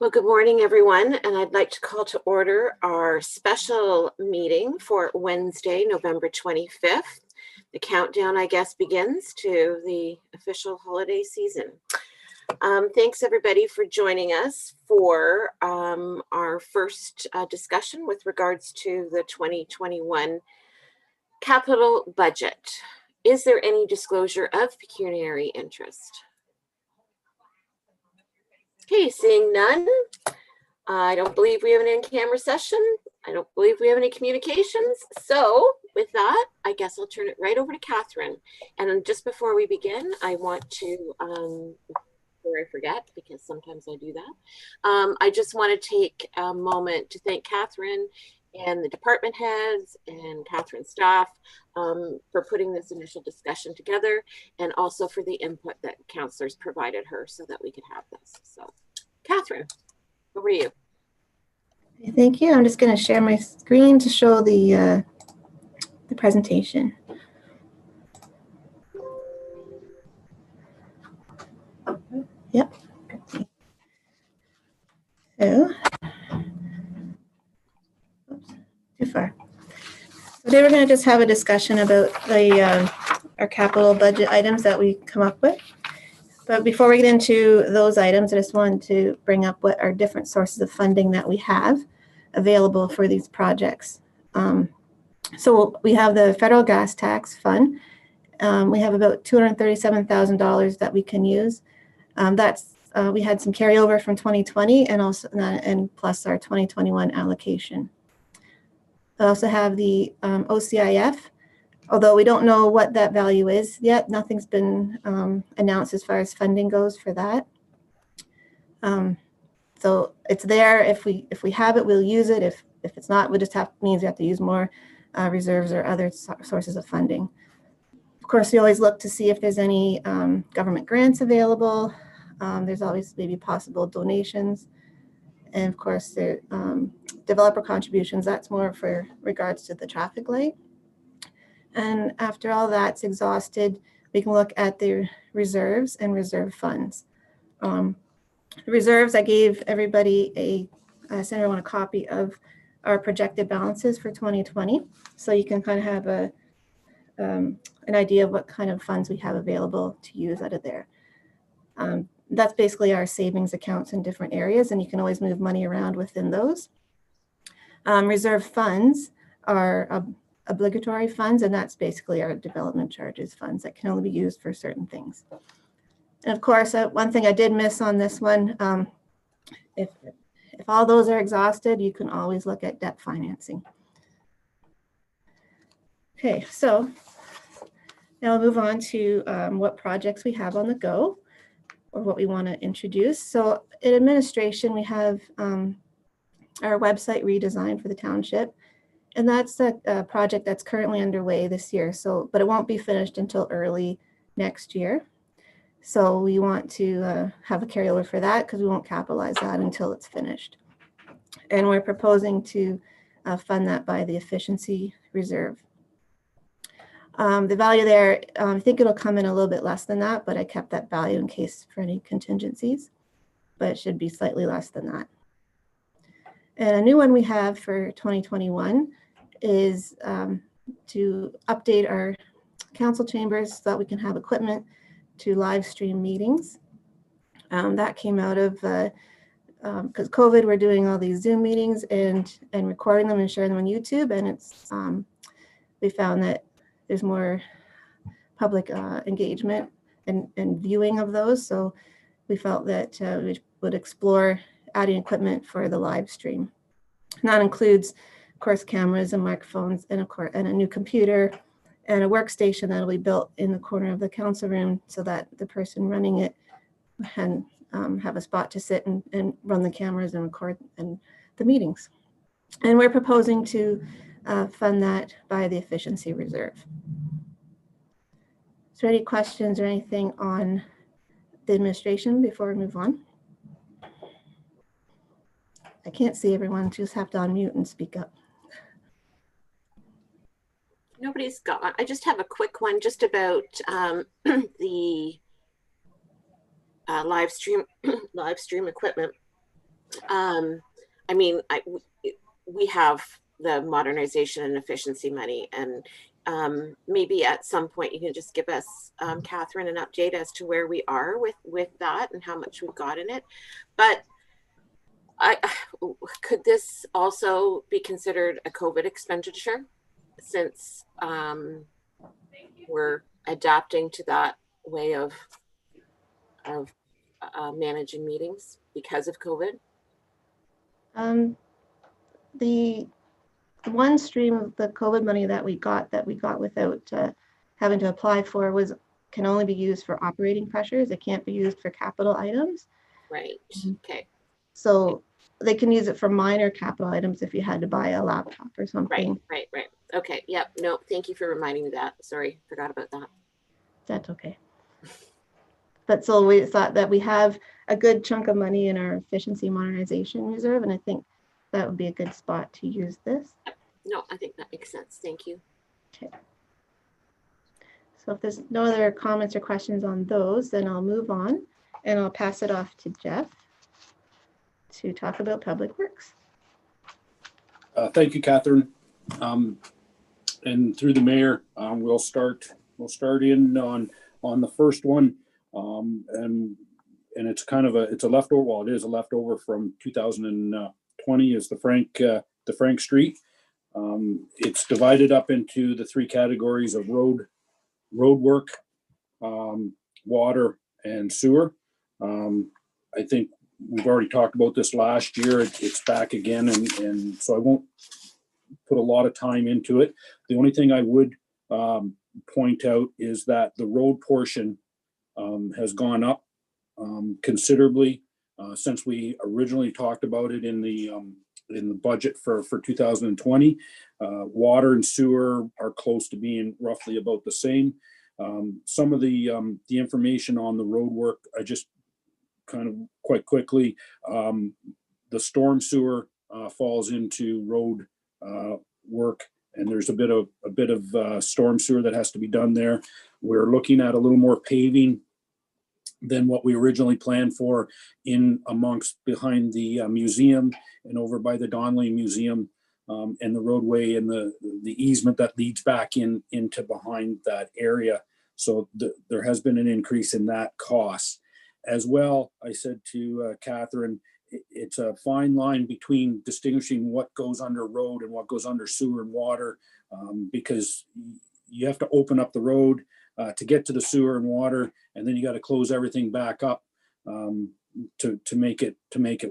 Well, good morning, everyone, and I'd like to call to order our special meeting for Wednesday, November 25th. The countdown, I guess, begins to the official holiday season. Thanks, everybody, for joining us for our first discussion with regards to the 2021 capital budget. Is there any disclosure of pecuniary interest? Okay, seeing none. I don't believe we have an in-camera session. I don't believe we have any communications. So with that, I guess I'll turn it right over to Catherine. And just before we begin, I want to, before I forget, because sometimes I do that, I just want to take a moment to thank Catherine and the department heads and Catherine's staff for putting this initial discussion together, and also for the input that counselors provided her so that we could have this. So Catherine, over to you. Thank you. I'm just going to share my screen to show the presentation. Yep. So, oops, too far. So today we're going to just have a discussion about the our capital budget items that we come up with. But before we get into those items, I just wanted to bring up what are different sources of funding that we have available for these projects. So we have the federal gas tax fund. We have about $237,000 that we can use. We had some carryover from 2020 and plus our 2021 allocation. I also have the OCIF. Although we don't know what that value is yet, nothing's been announced as far as funding goes for that. So it's there. If we have it, we'll use it. If it's not, we just means we have to use more reserves or other sources of funding. Of course, we always look to see if there's any government grants available. There's always maybe possible donations, and of course, the developer contributions. That's more for regards to the traffic light. And after all that's exhausted, we can look at the reserves and reserve funds. The reserves, I gave everybody I sent everyone a copy of our projected balances for 2020. So you can kind of have an idea of what kind of funds we have available to use out of there. That's basically our savings accounts in different areas, and you can always move money around within those. Reserve funds are obligatory funds, and that's basically our development charges funds that can only be used for certain things. And of course, one thing I did miss on this one, if all those are exhausted, you can always look at debt financing. Okay, so now we'll move on to what projects we have on the go or what we want to introduce. So in administration, we have our website redesign for the township. And that's a project that's currently underway this year. But it won't be finished until early next year. So we want to have a carryover for that because we won't capitalize that until it's finished. And we're proposing to fund that by the efficiency reserve. The value there, I think it'll come in a little bit less than that, but I kept that value in case for any contingencies, but it should be slightly less than that. And a new one we have for 2021 is to update our council chambers so that we can have equipment to live stream meetings. That came out of, because COVID, we're doing all these Zoom meetings and recording them and sharing them on YouTube. And it's we found that there's more public engagement and viewing of those. So we felt that we would explore adding equipment for the live stream. And that includes, of course, cameras and microphones, and of course, and a new computer and a workstation that'll be built in the corner of the council room so that the person running it can have a spot to sit and run the cameras and record the meetings. And we're proposing to fund that by the efficiency reserve. Is there any questions or anything on the administration before we move on? I can't see everyone, just have to unmute and speak up. Nobody's got, I just have a quick one just about the live stream equipment. I mean, we have the modernization and efficiency money, and maybe at some point you can just give us, Catherine, an update as to where we are with that and how much we've got in it. But I could this also be considered a COVID expenditure, since we're adapting to that way of managing meetings because of COVID? The one stream of the COVID money that we got without having to apply for can only be used for operating pressures. It can't be used for capital items. Right. Okay. So they can use it for minor capital items if you had to buy a laptop or something. Right. Okay. Yep. No, thank you for reminding me that. Sorry, forgot about that. That's okay. But so we thought that we have a good chunk of money in our efficiency modernization reserve, and I think that would be a good spot to use this. No, I think that makes sense. Thank you. Okay. So if there's no other comments or questions on those, then I'll move on and I'll pass it off to Jeff to talk about Public Works. Thank you, Catherine. And through the mayor, we'll start in on the first one. And it's kind of it's a leftover. Well, it is a leftover from 2020 is the Frank Street. It's divided up into the three categories of road work, water, and sewer. I think we've already talked about this last year. It's back again, and so I won't put a lot of time into it. The only thing I would point out is that the road portion has gone up considerably since we originally talked about it in the budget for 2020. Water and sewer are close to being roughly about the same. Some of the information on the road work, I just kind of quite quickly, the storm sewer falls into road work, and there's a bit of storm sewer that has to be done there. We're looking at a little more paving than what we originally planned for in amongst behind the museum and over by the Donnelly Museum, and the roadway and the easement that leads back into behind that area. So there has been an increase in that cost. As well, I said to Catherine, it's a fine line between distinguishing what goes under road and what goes under sewer and water, because you have to open up the road to get to the sewer and water, and then you got to close everything back up to make it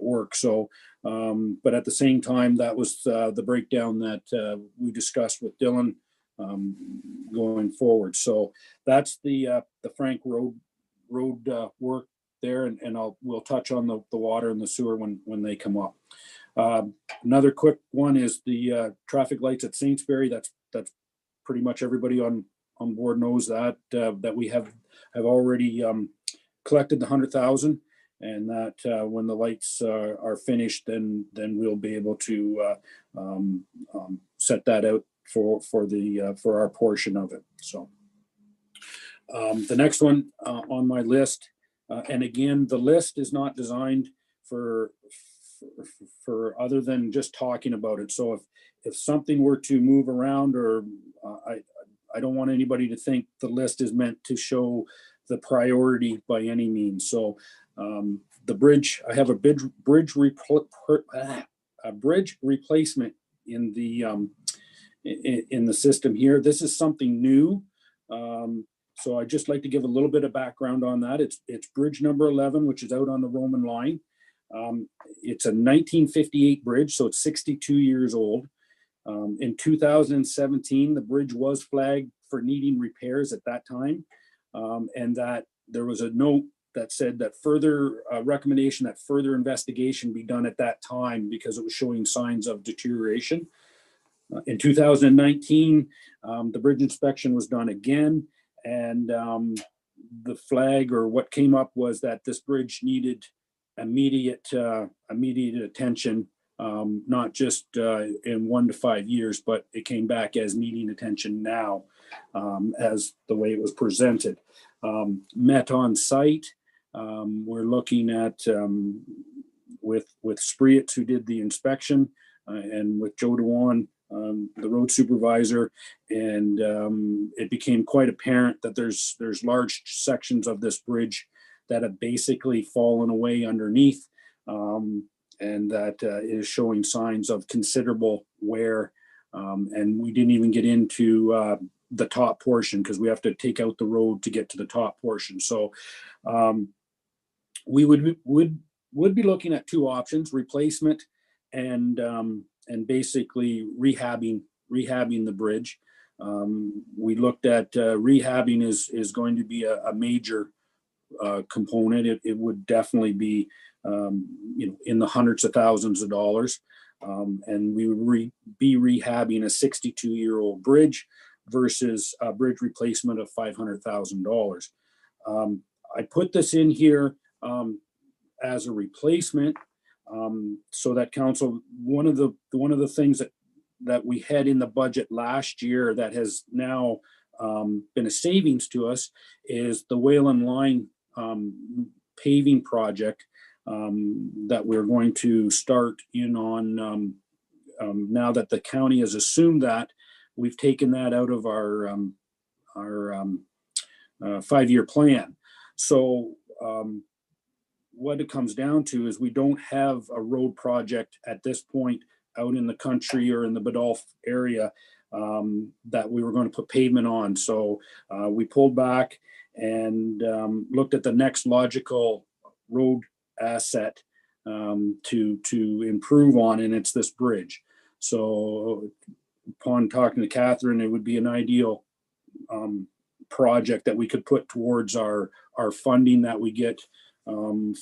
work. So, but at the same time, that was the breakdown that we discussed with Dylan going forward. So that's the Frank road work there, and we'll touch on the water and the sewer when they come up. Another quick one is the traffic lights at Saintsbury. That's pretty much everybody on board knows that we have already collected the 100,000, and that when the lights are finished, then we'll be able to set that out for our portion of it. So the next one on my list, and again, the list is not designed for other than just talking about it. So if something were to move around, or I don't want anybody to think the list is meant to show the priority by any means. So the bridge, I have a bridge replacement in the system here. This is something new. So I'd just like to give a little bit of background on that. It's bridge number 11, which is out on the Roman line. It's a 1958 bridge, so it's 62 years old. In 2017, the bridge was flagged for needing repairs at that time, and that there was a note that said that further recommendation that further investigation be done at that time because it was showing signs of deterioration. In 2019, the bridge inspection was done again, and the flag, or what came up, was that this bridge needed immediate attention, not just in 1 to 5 years, but it came back as needing attention now, as the way it was presented. Met on site, we're looking at with Spreetz, who did the inspection, and with Joe Dewan, the road supervisor, and it became quite apparent that there's large sections of this bridge that have basically fallen away underneath, and that is showing signs of considerable wear. And we didn't even get into the top portion because we have to take out the road to get to the top portion. So we would be looking at two options: replacement and basically rehabbing the bridge. We looked at rehabbing is going to be a major component. It would definitely be in the hundreds of thousands of dollars, and we would be rehabbing a 62-year-old bridge versus a bridge replacement of $500,000. I put this in here as a replacement, so that council, one of the things that we had in the budget last year that has now been a savings to us is the Wayland Line paving project that we're going to start in on. Now that the county has assumed that, we've taken that out of our 5-year plan. So what it comes down to is we don't have a road project at this point out in the country or in the Biddulph area that we were going to put pavement on. So we pulled back and looked at the next logical road asset to improve on, and it's this bridge. So upon talking to Catherine, it would be an ideal project that we could put towards our funding that we get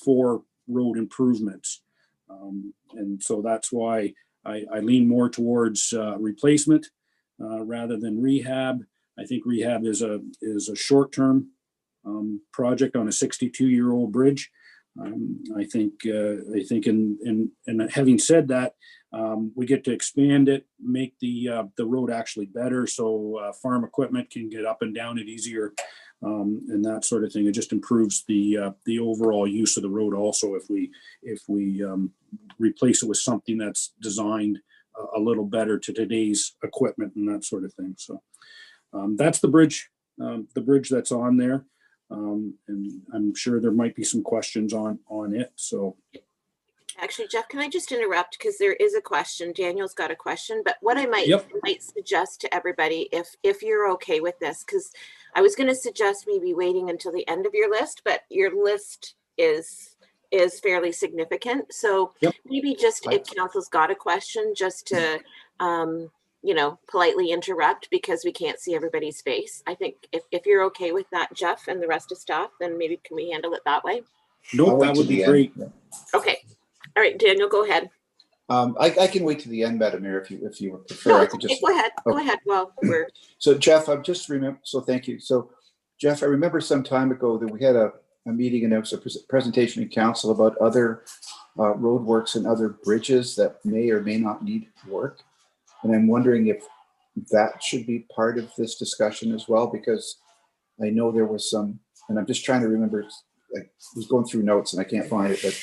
for road improvements. And so that's why I lean more towards replacement rather than rehab. I think rehab is a short-term project on a 62-year-old bridge. I think in having said that, we get to expand it, make the road actually better, so farm equipment can get up and down it easier, and that sort of thing. It just improves the overall use of the road. Also, if we replace it with something that's designed a little better to today's equipment and that sort of thing. So that's the bridge that's on there. And I'm sure there might be some questions on it. So actually, Jeff, can I just interrupt? Because there is a question. Daniel's got a question, but what I might suggest to everybody, if you're okay with this, because I was going to suggest maybe waiting until the end of your list, but your list is fairly significant. So maybe just if council's got a question, just to politely interrupt, because we can't see everybody's face. I think if you're okay with that, Jeff, and the rest of staff, then maybe can we handle it that way? Nope, that would be great. Okay. All right, Daniel, go ahead. I can wait to the end, Madam Mayor, if you would prefer. No, I could just go ahead. Go ahead. Well, so Jeff, I'm just remember. So thank you. So Jeff, I remember some time ago that we had a meeting and there was a presentation in council about other roadworks and other bridges that may or may not need work. And I'm wondering if that should be part of this discussion as well, because I know there was some, and I'm just trying to remember, I was going through notes and I can't find it, but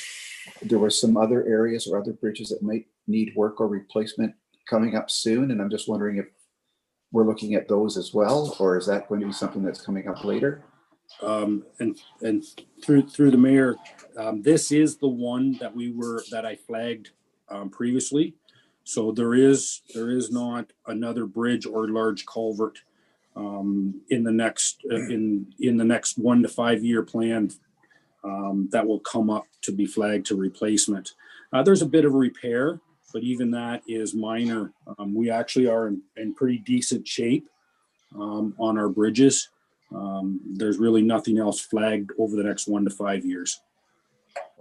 there were some other areas or other bridges that might need work or replacement coming up soon. And I'm just wondering if we're looking at those as well, or is that going to be something that's coming up later? And through the mayor, this is the one that I flagged previously. So there is not another bridge or large culvert in the next 1 to 5 year plan that will come up to be flagged to replacement. There's a bit of repair, but even that is minor. We actually are in pretty decent shape on our bridges. There's really nothing else flagged over the next 1 to 5 years.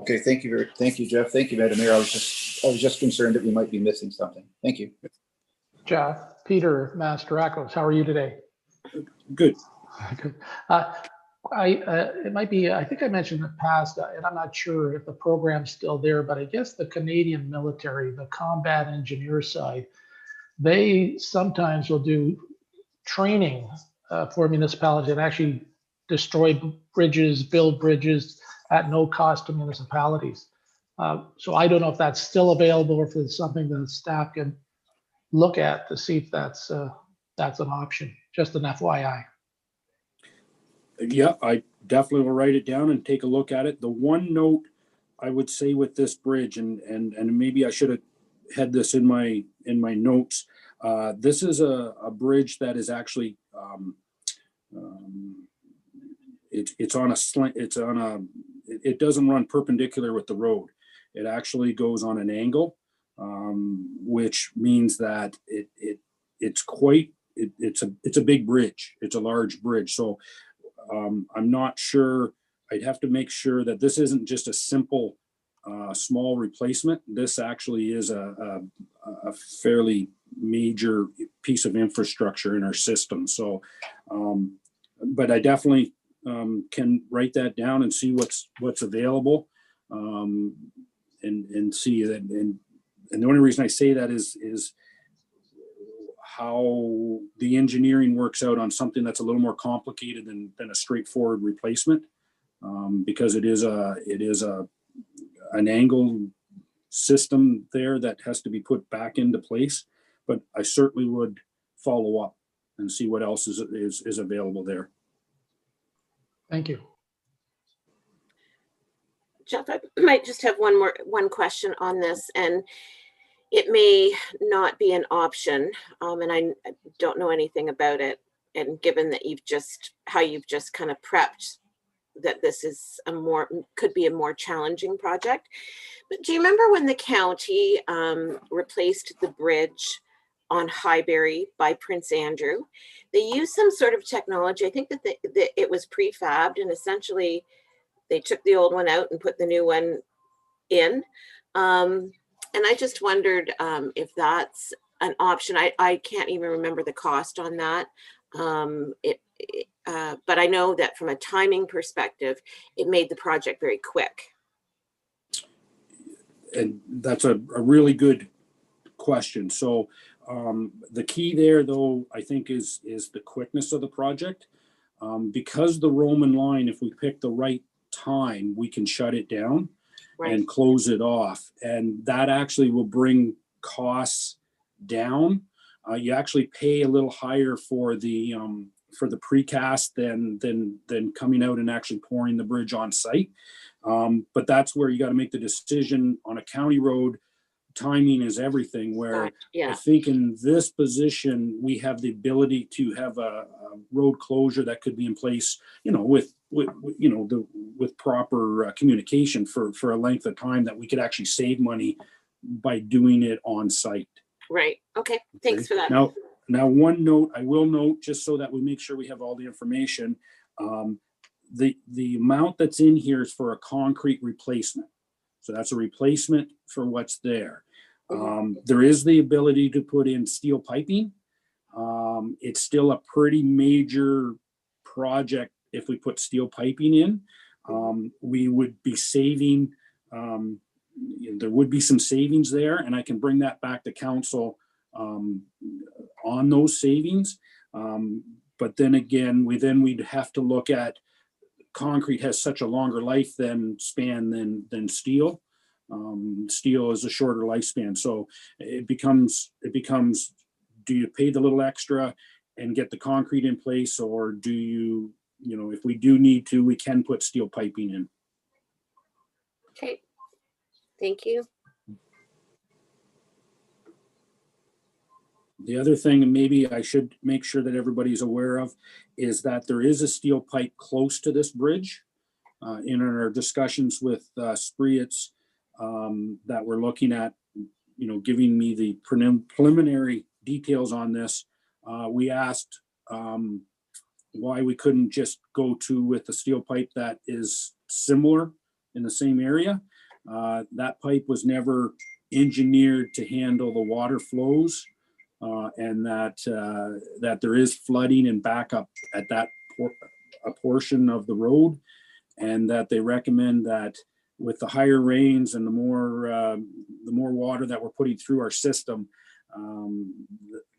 Okay, thank you, Jeff. Thank you, Madam Mayor. I was just concerned that we might be missing something. Thank you. Jeff, Peter Masterakos, how are you today? Good. Good. It might be, I think I mentioned in the past, and I'm not sure if the program's still there, but I guess the Canadian military, the combat engineer side, they sometimes will do training for municipalities and actually destroy bridges, build bridges at no cost to municipalities. So I don't know if that's still available or if it's something that staff can look at to see if that's an option. Just an FYI. Yeah, I definitely will write it down and take a look at it. The one note I would say with this bridge, and maybe I should have had this in my notes. This is a bridge that is actually it's on a slant. It doesn't run perpendicular with the road. It actually goes on an angle, which means that it's a big bridge. It's a large bridge. So I'm not sure. I'd have to make sure that this isn't just a simple small replacement. This actually is a fairly major piece of infrastructure in our system. So, but I definitely can write that down and see what's available, and see that. And the only reason I say that is how the engineering works out on something that's a little more complicated than a straightforward replacement, because it is an angle system there that has to be put back into place. But I certainly would follow up and see what else is available there. Thank you. Jeff, I might just have one question on this, and it may not be an option, and I don't know anything about it. And given that you've just kind of prepped that this is could be a more challenging project. But do you remember when the county replaced the bridge on Highbury by Prince Andrew? They used some sort of technology. I think that it was prefabbed, and essentially they took the old one out and put the new one in. And I just wondered if that's an option. I can't even remember the cost on that. But I know that from a timing perspective, it made the project very quick. And that's a really good question. So the key there, though, I think is the quickness of the project. Because the Roman line, if we pick the right time, we can shut it down. Right. And close it off. And that actually will bring costs down. You actually pay a little higher for the precast than coming out and actually pouring the bridge on site. But that's where you got to make the decision on a county road. Timing is everything, where I think in this position, we have the ability to have a road closure that could be in place, with proper communication for a length of time that we could actually save money by doing it on site. Right. Okay. Thanks for that. Now one note I will note, just so that we make sure we have all the information, the amount that's in here is for a concrete replacement. So that's a replacement for what's there. There is the ability to put in steel piping. It's still a pretty major project if we put steel piping in. We would be saving, there would be some savings there, and I can bring that back to council on those savings. But then again, we'd have to look at, concrete has such a longer life span than steel. Steel is a shorter lifespan. So it becomes, do you pay the little extra and get the concrete in place, or do you, if we do need to, we can put steel piping in. Okay. Thank you. The other thing, and maybe I should make sure that everybody's aware of, is that there is a steel pipe close to this bridge. In our discussions with Spreetz, that we're looking at, giving me the preliminary details on this. We asked why we couldn't just go with the steel pipe that is similar in the same area. That pipe was never engineered to handle the water flows, and that there is flooding and backup at that a portion of the road, and that they recommend that with the higher rains and the more water that we're putting through our system,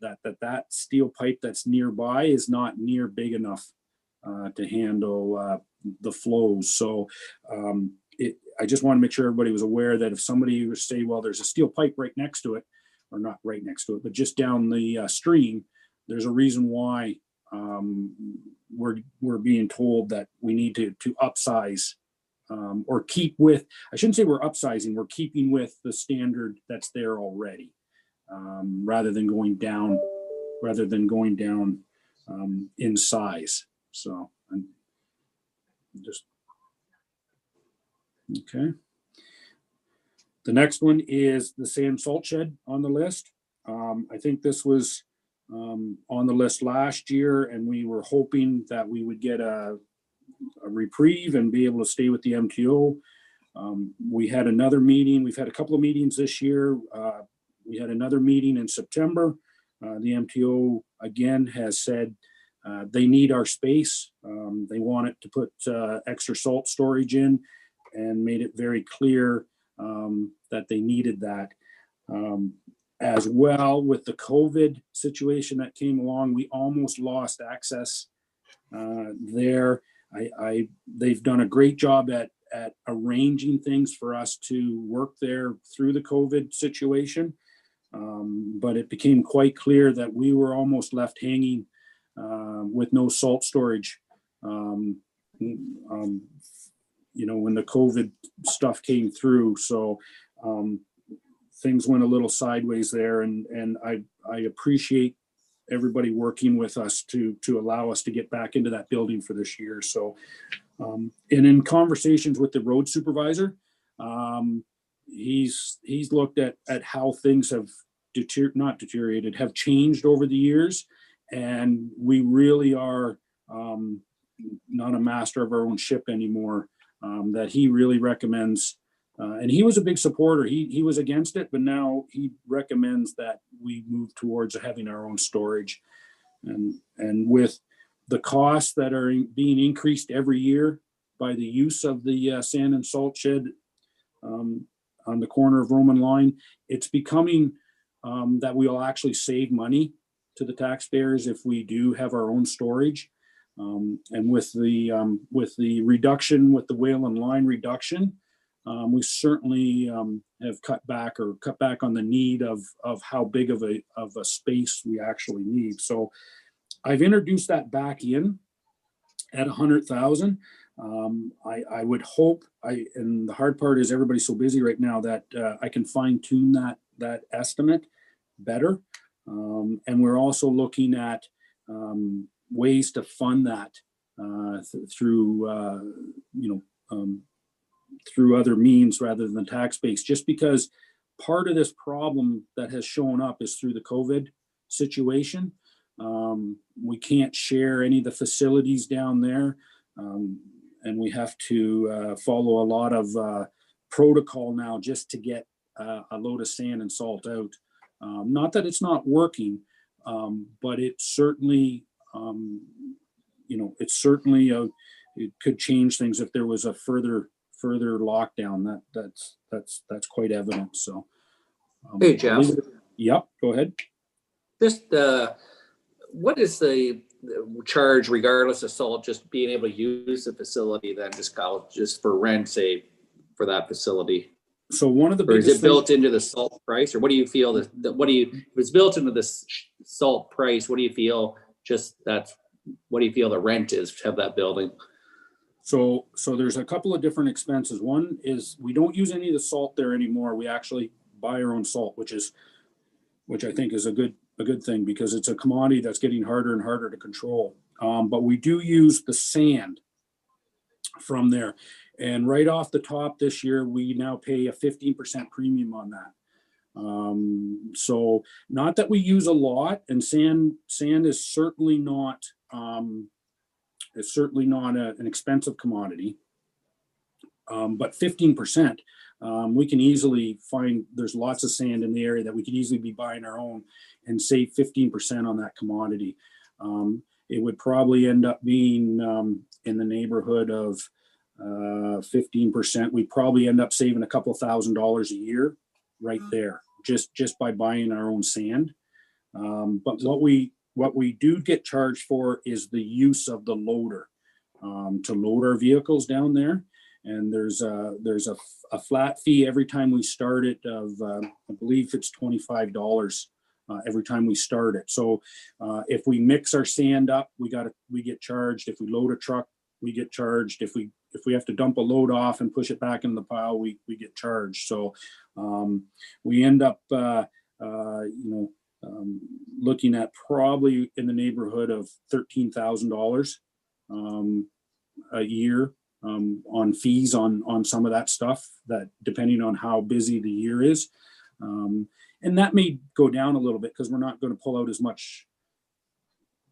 that steel pipe that's nearby is not near big enough to handle the flows. So I just want to make sure everybody was aware that if somebody would say, well, there's a steel pipe right next to it, or not right next to it, but just down the stream, there's a reason why we're being told that we need to upsize or keep with, I shouldn't say we're upsizing, we're keeping with the standard that's there already, rather than going down in size. So I'm just, okay. The next one is the sand salt shed on the list. I think this was on the list last year, and we were hoping that we would get a reprieve and be able to stay with the MTO. We had another meeting. We've had a couple of meetings this year. We had another meeting in September. The MTO again has said they need our space. They want it to put extra salt storage in, and made it very clear that they needed that. As well, with the COVID situation that came along, we almost lost access there. They've done a great job at arranging things for us to work there through the COVID situation. But it became quite clear that we were almost left hanging with no salt storage. When the COVID stuff came through. So things went a little sideways there, and I appreciate everybody working with us to allow us to get back into that building for this year. So, and in conversations with the road supervisor, he's looked at how things have not deteriorated, have changed over the years, and we really are not a master of our own ship anymore. That he really recommends, and he was a big supporter. He was against it, but now he recommends that we move towards having our own storage. And with the costs that are being increased every year by the use of the sand and salt shed on the corner of Roman Line, it's becoming that we'll actually save money to the taxpayers if we do have our own storage. And with the reduction, with the Wayland line reduction, we certainly have cut back on the need of how big of a space we actually need. So I've introduced that back in at 100,000. I would hope, and the hard part is everybody's so busy right now that I can fine tune that estimate better. And we're also looking at ways to fund that through other means rather than tax base, just because part of this problem that has shown up is through the COVID situation. We can't share any of the facilities down there, and we have to follow a lot of protocol now just to get a load of sand and salt out. Not that it's not working, but it certainly it could change things if there was a further lockdown. That's quite evident. So, hey Jeff. Yep, go ahead. Just what is the charge, regardless of salt, just being able to use the facility, then just for rent, say, for that facility? So one of the biggest, or is it built into the salt price, or what do you feel if it's built into the salt price, what do you feel the rent is to have that building? So there's a couple of different expenses. One is we don't use any of the salt there anymore. We actually buy our own salt, which I think is a good thing, because it's a commodity that's getting harder and harder to control. But we do use the sand from there. And right off the top this year, we now pay a 15% premium on that. So not that we use a lot, and sand is certainly not an expensive commodity. But 15%, we can easily find, there's lots of sand in the area that we could easily be buying our own and save 15% on that commodity. It would probably end up being in the neighborhood of 15%. We'd probably end up saving a couple $1,000s a year right there, just by buying our own sand. But what we do get charged for is the use of the loader to load our vehicles down there. and there's a flat fee every time we start it of I believe it's $25 every time we start it. So if we mix our sand up, we get charged. If we load a truck, we get charged. If we have to dump a load off and push it back in the pile, we get charged. So we end up looking at probably in the neighborhood of $13,000 a year on fees on some of that stuff, that depending on how busy the year is. And that may go down a little bit because we're not going to pull out as much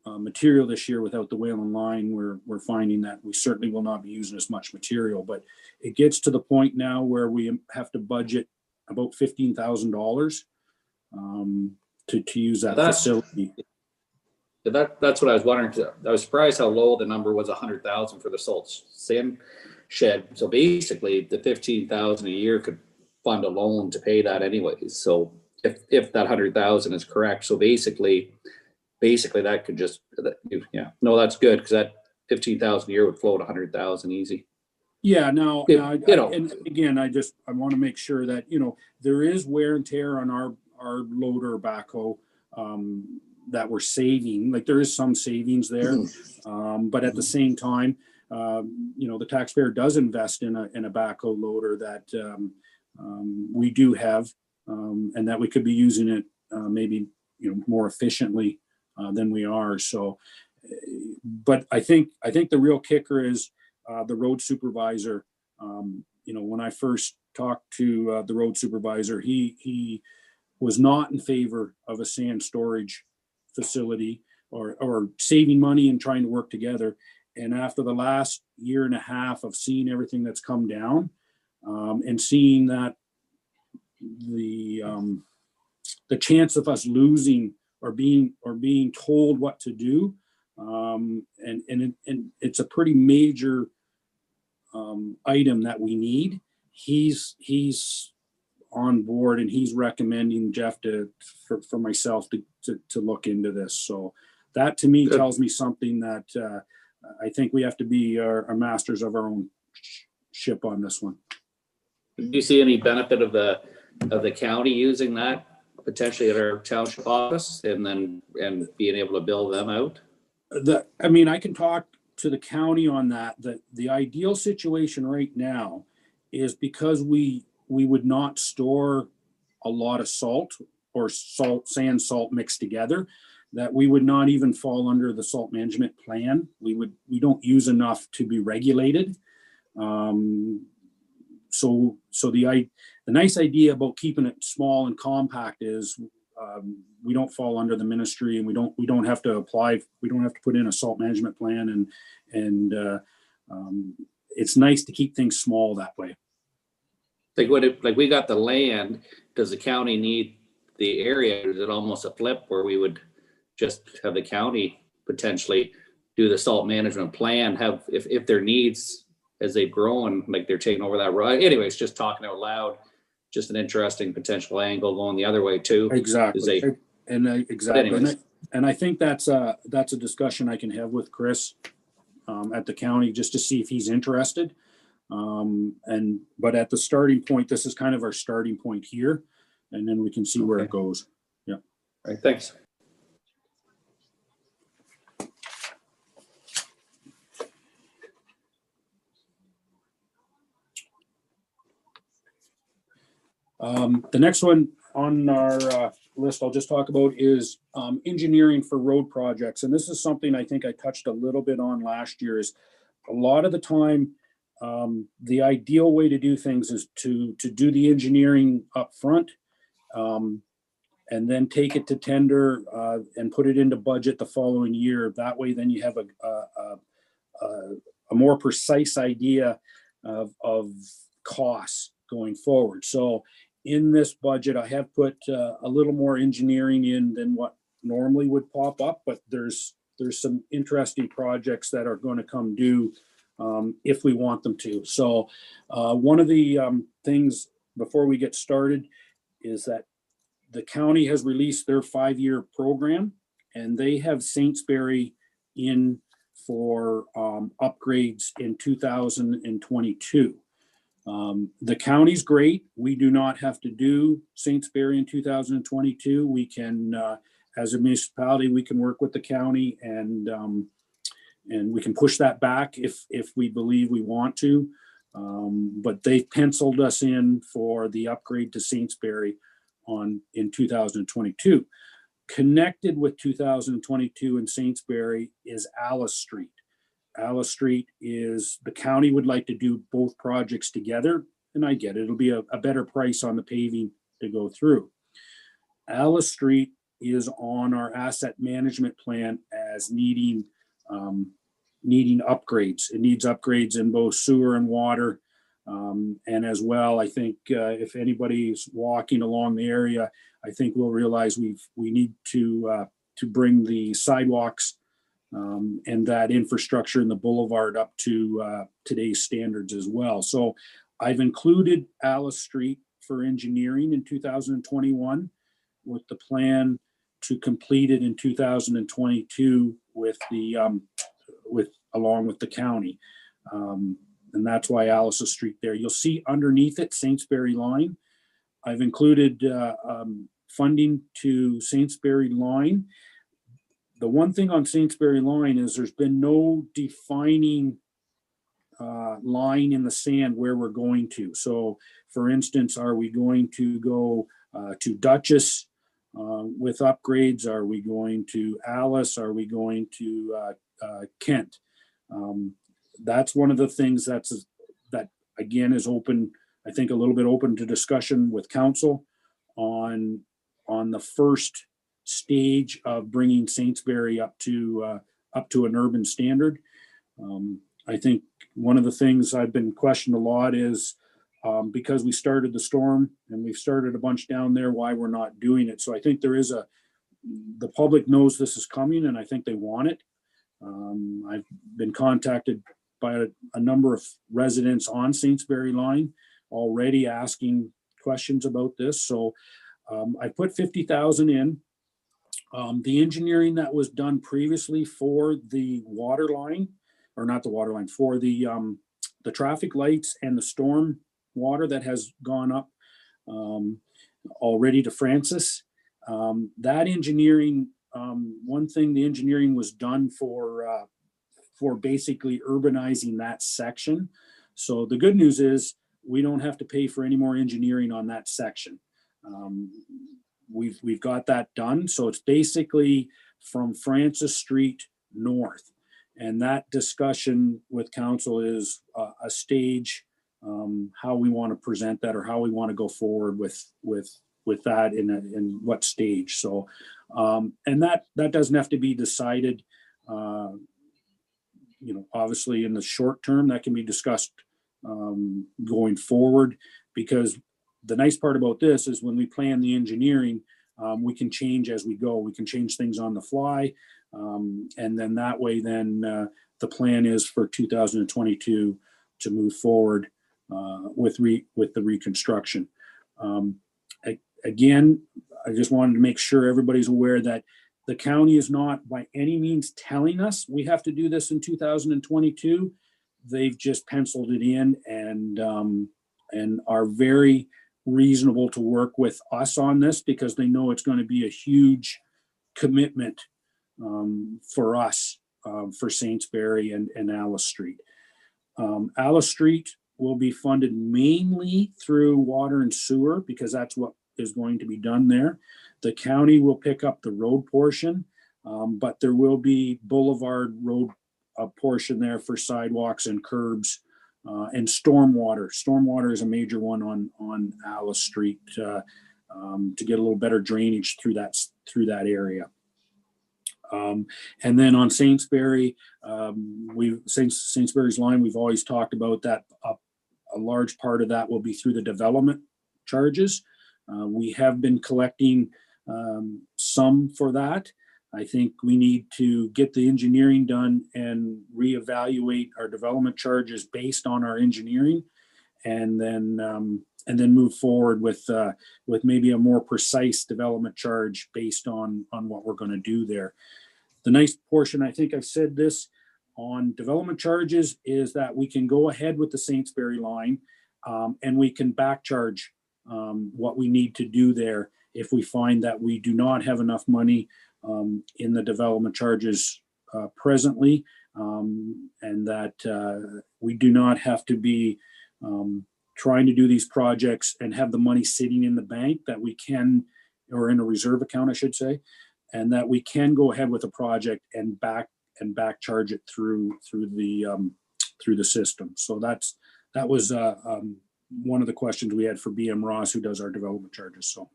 material this year without the Whalen line. We're finding that we certainly will not be using as much material, but it gets to the point now where we have to budget about $15,000 to use that facility. That's what I was wondering. I was surprised how low the number was, 100,000 for the salt sand shed. So basically the 15,000 a year could fund a loan to pay that anyways. So if that 100,000 is correct, so basically that could just, yeah, no, that's good, because that 15,000 a year would float 100,000 easy. Yeah, and again, I want to make sure that, there is wear and tear on our loader backhoe that we're saving. Like, there is some savings there, but at the same time, the taxpayer does invest in a backhoe loader that we do have, and that we could be using it maybe more efficiently than we are. So, but I think the real kicker is the road supervisor. When I first talked to the road supervisor, he was not in favor of a sand storage facility or saving money and trying to work together. And after the last year and a half of seeing everything that's come down, and seeing that the chance of us losing or being told what to do, and it's a pretty major item that we need. He's on board, and he's recommending Jeff for myself to look into this. So that to me tells me something that I think we have to be our masters of our own ship on this one. Do you see any benefit of the county using that potentially at our township office and being able to bill them out? I can talk to the county on that. The ideal situation right now is, because we would not store a lot of salt or sand salt mixed together, that we would not even fall under the salt management plan. We don't use enough to be regulated. So the nice idea about keeping it small and compact is we don't fall under the ministry, and we don't have to apply. We don't have to put in a salt management plan, and it's nice to keep things small that way. Like we got the land. Does the county need the area? Is it almost a flip where we would just have the county potentially do the salt management plan, have if their needs as they grow and like they're taking over that road? Anyways, just talking out loud, just an interesting potential angle going the other way too. Exactly. And I think that's a discussion I can have with Chris at the county, just to see if he's interested. But at the starting point, this is kind of our starting point here, and then we can see where it goes. Yeah. All right. Thanks. The next one on our list I'll just talk about is engineering for road projects. And this is something I think I touched a little bit on last year. Is a lot of the time, the ideal way to do things is to do the engineering up front, and then take it to tender and put it into budget the following year. That way, then you have a more precise idea of costs going forward. So in this budget, I have put a little more engineering in than what normally would pop up, but there's some interesting projects that are going to come due if we want them to. So one of the things before we get started is that the county has released their 5-year program, and they have Saintsbury in for upgrades in 2022. The county's great. We do not have to do Saintsbury in 2022. We can, as a municipality, we can work with the county and we can push that back if we believe we want to. But they've penciled us in for the upgrade to Saintsbury in 2022. Connected with 2022 in Saintsbury is Alice Street. Alice Street is, the county would like to do both projects together, and I get it. It'll be a better price on the paving to go through. Alice Street is on our asset management plan as needing upgrades. It needs upgrades in both sewer and water. And as well, I think if anybody's walking along the area, I think we'll realize we need to bring the sidewalks and that infrastructure in the boulevard up to today's standards as well. So I've included Alice Street for engineering in 2021 with the plan to complete it in 2022 with the along with the county. And that's why Alice Street there. You'll see underneath it, Saintsbury line. I've included funding to Saintsbury line. The one thing on Saintsbury line is there's been no defining line in the sand where we're going to. So for instance, are we going to go to Duchess with upgrades? Are we going to Alice? Are we going to Kent? That's one of the things that again is open, I think a little bit open to discussion with council on the first stage of bringing Saintsbury up to an urban standard. I think one of the things I've been questioned a lot is because we started the storm and we've started a bunch down there, why we're not doing it. So I think the public knows this is coming and I think they want it. I've been contacted by a number of residents on Saintsbury line already asking questions about this. So I put 50,000 in. The engineering that was done previously for the water line, or not the water line, for the traffic lights and the storm water that has gone up already to Francis. That engineering, one thing, the engineering was done for basically urbanizing that section. So the good news is we don't have to pay for any more engineering on that section. We've got that done. So it's basically from Francis Street north. And that discussion with council is a stage, how we want to present that or how we want to go forward with that in what stage. So, and that doesn't have to be decided, obviously in the short term. That can be discussed going forward, because the nice part about this is when we plan the engineering, we can change as we go. We can change things on the fly. And then that way, the plan is for 2022 to move forward with the reconstruction. Again, I just wanted to make sure everybody's aware that the county is not by any means telling us we have to do this in 2022. They've just penciled it in and are very reasonable to work with us on this because they know it's going to be a huge commitment for us, for Saintsbury and Alice Street. Alice Street will be funded mainly through water and sewer because that's what is going to be done there. The county will pick up the road portion, but there will be boulevard road portion there for sidewalks and curbs and stormwater. Stormwater is a major one on Alice Street to get a little better drainage through that area. And then on Saintsbury, Saintsbury's line, we've always talked about that. A large part of that will be through the development charges. We have been collecting some for that. I think we need to get the engineering done and reevaluate our development charges based on our engineering, and then move forward with maybe a more precise development charge based on what we're going to do there. The nice portion, I think I've said this, on development charges is that we can go ahead with the Saintsbury line, and we can back charge what we need to do there if we find that we do not have enough money in the development charges presently, and that we do not have to be trying to do these projects and have the money sitting in the bank, that we can, or in a reserve account, I should say, and that we can go ahead with a project and back charge it through the system. So that was one of the questions we had for BM Ross, who does our development charges. So,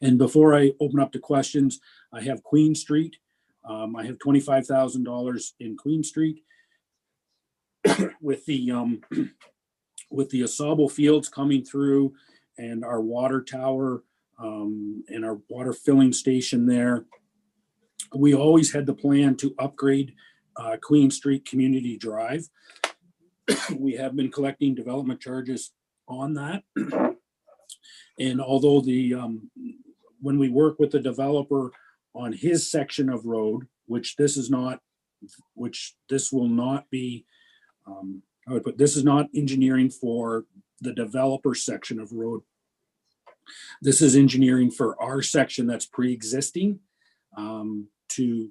and before I open up to questions, I have Queen Street. I have $25,000 in Queen Street with the Asabo fields coming through, and our water tower, and our water filling station there. We always had the plan to upgrade Queen Street Community Drive. We have been collecting development charges on that. And although when we work with the developer on his section of road, which this will not be, I would put, this is not engineering for the developer section of road. This is engineering for our section that's pre-existing, to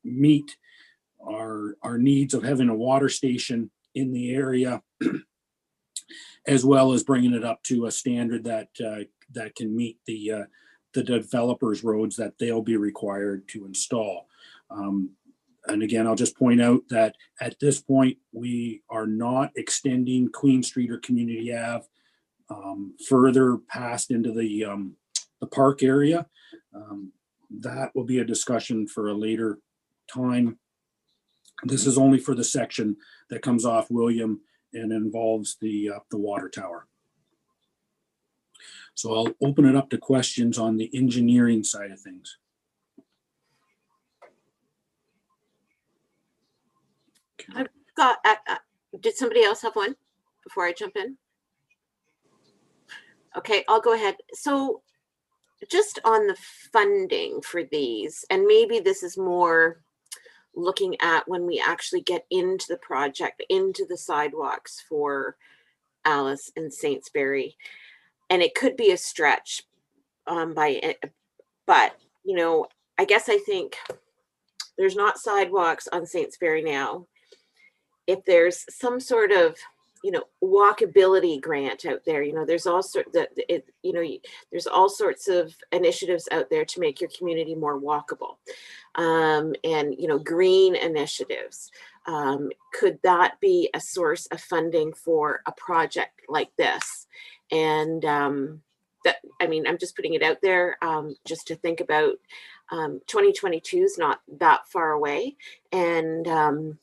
meet our needs of having a water station in the area, as well as bringing it up to a standard that can meet the developers' roads that they'll be required to install. And again, I'll just point out that at this point, we are not extending Queen Street or Community Ave further past into the park area. That will be a discussion for a later time. This is only for the section that comes off William and involves the water tower. So I'll open it up to questions on the engineering side of things. I've got, did somebody else have one before I jump in? Okay, I'll go ahead. So just on the funding for these, and maybe this is more looking at when we actually get into the project, into the sidewalks for Alice and Saintsbury, and it could be a stretch but you know, I guess I think there's not sidewalks on Saintsbury now. If there's some sort of, you know, walkability grant out there, you know, there's all sorts of, there's all sorts of initiatives out there to make your community more walkable, and, you know, green initiatives. Could that be a source of funding for a project like this? And that, I mean, I'm just putting it out there, just to think about. 2022 is not that far away, and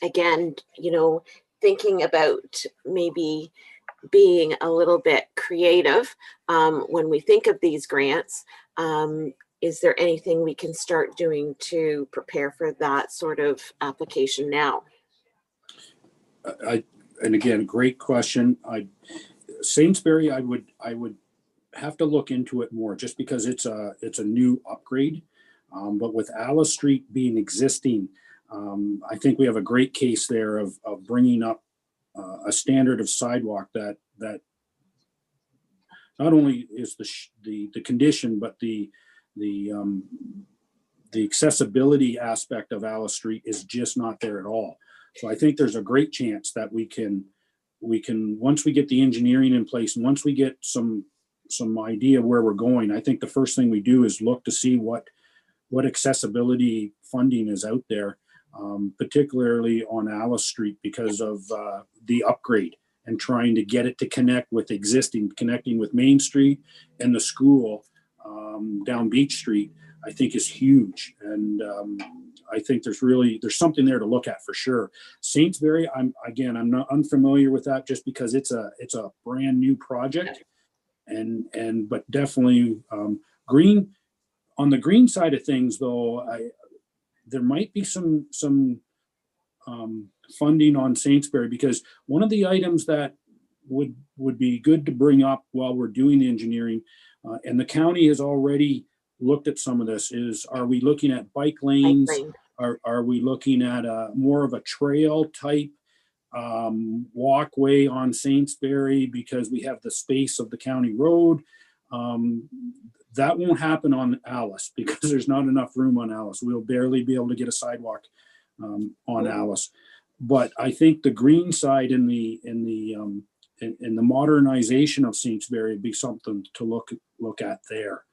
again, you know, thinking about maybe being a little bit creative when we think of these grants. Is there anything we can start doing to prepare for that sort of application now? And again, great question. Saintsbury, I would have to look into it more, just because it's a new upgrade. But with Alice Street being existing, I think we have a great case there of bringing up a standard of sidewalk that not only is the condition, but the accessibility aspect of Alice Street is just not there at all. So I think there's a great chance that we can, once we get the engineering in place, and once we get some idea of where we're going, I think the first thing we do is look to see what accessibility funding is out there, particularly on Alice Street, because of the upgrade and trying to get it to connecting with Main Street and the school down Beach Street, I think is huge. And I think there's something there to look at for sure. Saintsbury, I'm not unfamiliar with that, just because it's a brand new project, but definitely green. On the green side of things, though, there might be some funding on Saintsbury, because one of the items that would be good to bring up while we're doing the engineering, and the county has already looked at some of this, is, are we looking at bike lanes? Are we looking at a more of a trail type walkway on Saintsbury because we have the space of the county road? That won't happen on Alice because there's not enough room on Alice. We'll barely be able to get a sidewalk on Alice. But I think the green side in the modernization of Saintsbury would be something to look at there.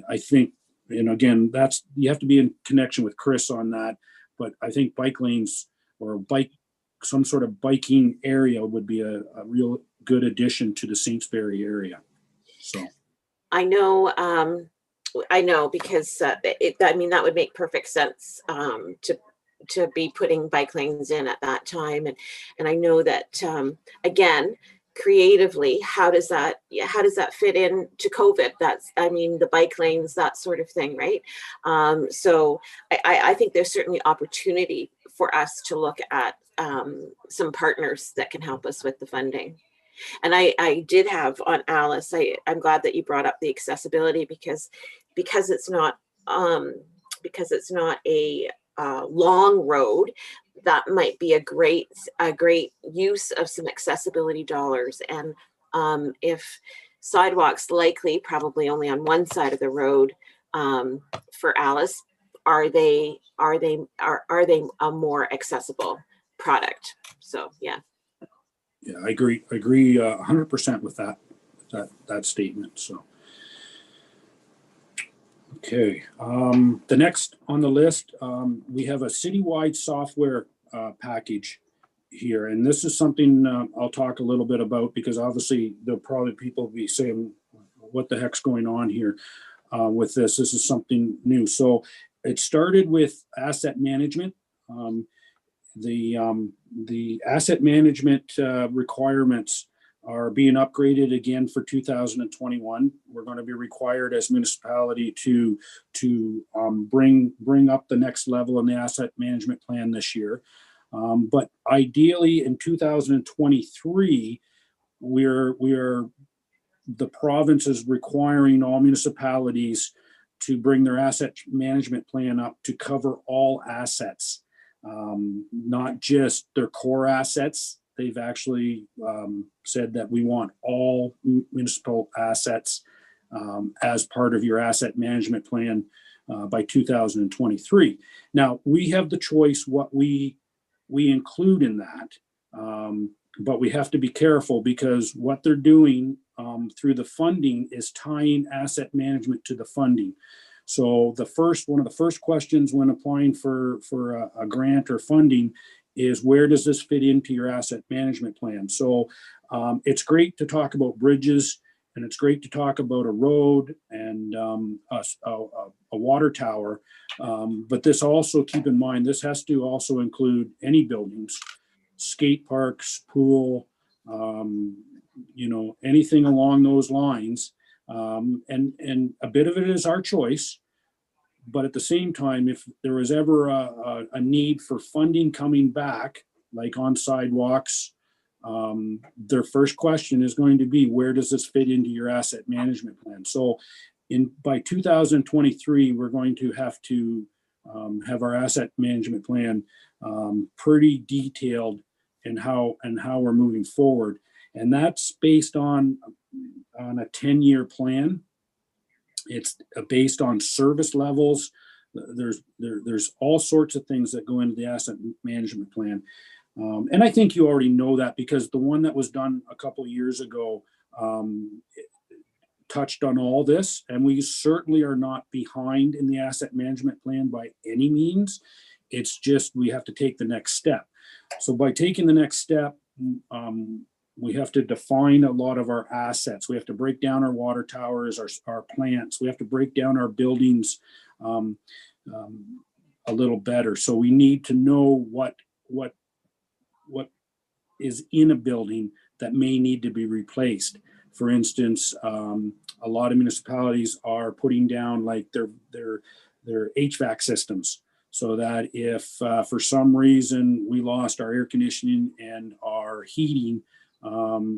I think, and again, that's, you have to be in connection with Chris on that. But I think bike lanes or some sort of biking area would be a real good addition to the Saintsbury area. So I know because I mean, that would make perfect sense to be putting bike lanes in at that time. And I know that, again, creatively, how does that fit in to COVID? I mean, the bike lanes, that sort of thing, right? So I think there's certainly opportunity for us to look at some partners that can help us with the funding. And I did have on Alice, I'm glad that you brought up the accessibility because it's not a long road. That might be a great use of some accessibility dollars. And if sidewalks likely probably only on one side of the road for Alice, are they a more accessible product? So yeah. yeah, I agree 100% with that statement. So okay, the next on the list, we have a citywide software package here, and this is something I'll talk a little bit about because obviously there'll probably people be saying, "What the heck's going on here with this?" This is something new. So it started with asset management. The asset management requirements are being upgraded again for 2021. We're going to be required as municipality to bring up the next level in the asset management plan this year. But ideally in 2023, the province is requiring all municipalities to bring their asset management plan up to cover all assets, not just their core assets. They've actually said that we want all municipal assets as part of your asset management plan by 2023. Now, we have the choice what we include in that, but we have to be careful because what they're doing through the funding is tying asset management to the funding. So one of the first questions when applying for a grant or funding is where does this fit into your asset management plan? So it's great to talk about bridges and it's great to talk about a road and a water tower. But this also, keep in mind, this has to also include any buildings, skate parks, pool, anything along those lines. And a bit of it is our choice. But at the same time, if there was ever a need for funding coming back, like on sidewalks, their first question is going to be, where does this fit into your asset management plan? So by 2023, we're going to have to have our asset management plan pretty detailed in how we're moving forward. And that's based on a 10-year plan. It's based on service levels. There's all sorts of things that go into the asset management plan. And I think you already know that because the one that was done a couple of years ago touched on all this, and we certainly are not behind in the asset management plan by any means. It's just we have to take the next step. So by taking the next step, we have to define a lot of our assets. We have to break down our water towers, our plants. We have to break down our buildings a little better. So we need to know what is in a building that may need to be replaced. For instance, a lot of municipalities are putting down like their HVAC systems, so that if for some reason we lost our air conditioning and our heating,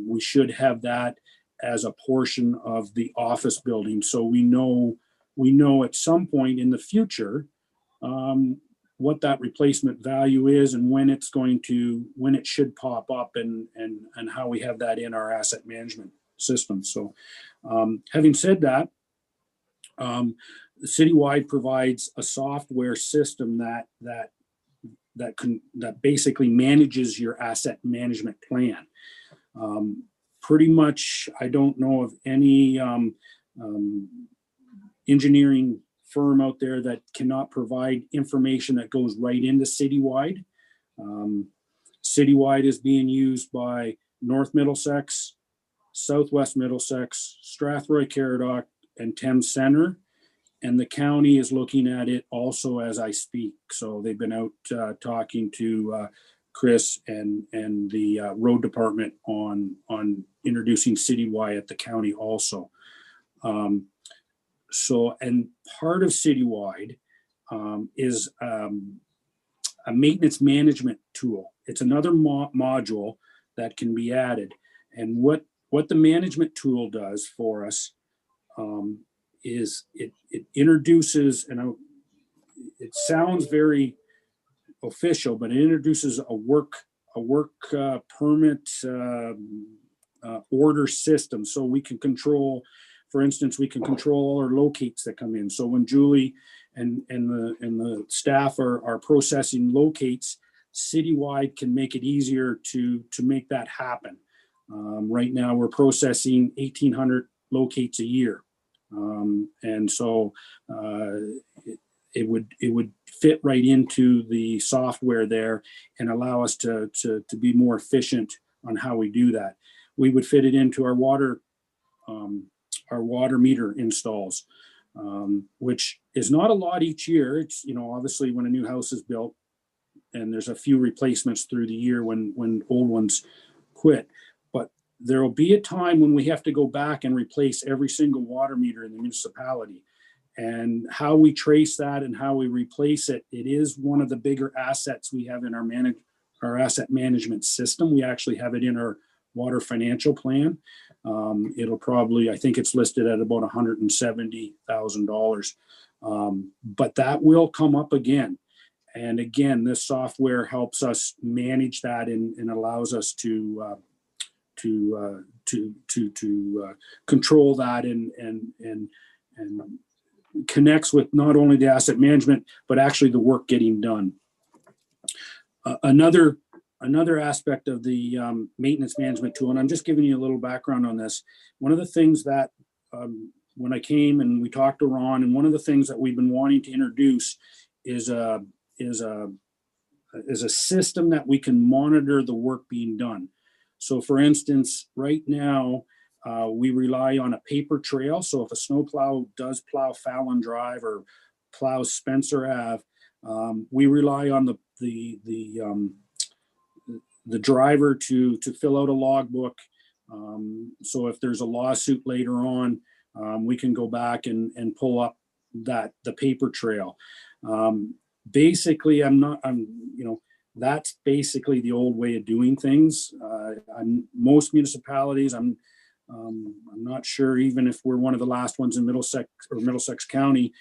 we should have that as a portion of the office building. So we know at some point in the future, what that replacement value is and when it should pop up, and how we have that in our asset management system. So having said that, Citywide provides a software system that basically manages your asset management plan. Pretty much, I don't know of any engineering firm out there that cannot provide information that goes right into Citywide. Citywide is being used by North Middlesex, Southwest Middlesex, Strathroy Caradoc, and Thames Center. And the county is looking at it also as I speak. So they've been out talking to Chris and the road department on introducing Citywide at the county also. So, and part of Citywide is a maintenance management tool. It's another module that can be added. And what the management tool does for us is it introduces, and it sounds very official, but it introduces a work permit order system. So we can control, for instance, we can control all our locates that come in. So when Julie and the staff are processing locates, Citywide can make it easier to make that happen. Right now we're processing 1,800 locates a year. And so it would fit right into the software there and allow us to be more efficient on how we do that. We would fit it into our water meter installs, which is not a lot each year. It's, obviously when a new house is built and there's a few replacements through the year when old ones quit. But there will be a time when we have to go back and replace every single water meter in the municipality. And how we trace that and how we replace it, it is one of the bigger assets we have in our asset management system. We actually have it in our water financial plan. It'll probably, I think it's listed at about $170,000. But that will come up again. And again, this software helps us manage that and allows us to control that and connects with not only the asset management, but actually the work getting done. Another aspect of the maintenance management tool, and I'm just giving you a little background on this. One of the things that when I came and we talked to Ron, and one of the things that we've been wanting to introduce is a system that we can monitor the work being done. So for instance, right now, we rely on a paper trail. So if a snowplow does plow Fallon Drive or plows Spencer Ave, we rely on the driver to fill out a logbook. So if there's a lawsuit later on, we can go back and pull up the paper trail. Basically, that's basically the old way of doing things. Most municipalities, I'm not sure even if we're one of the last ones in Middlesex County.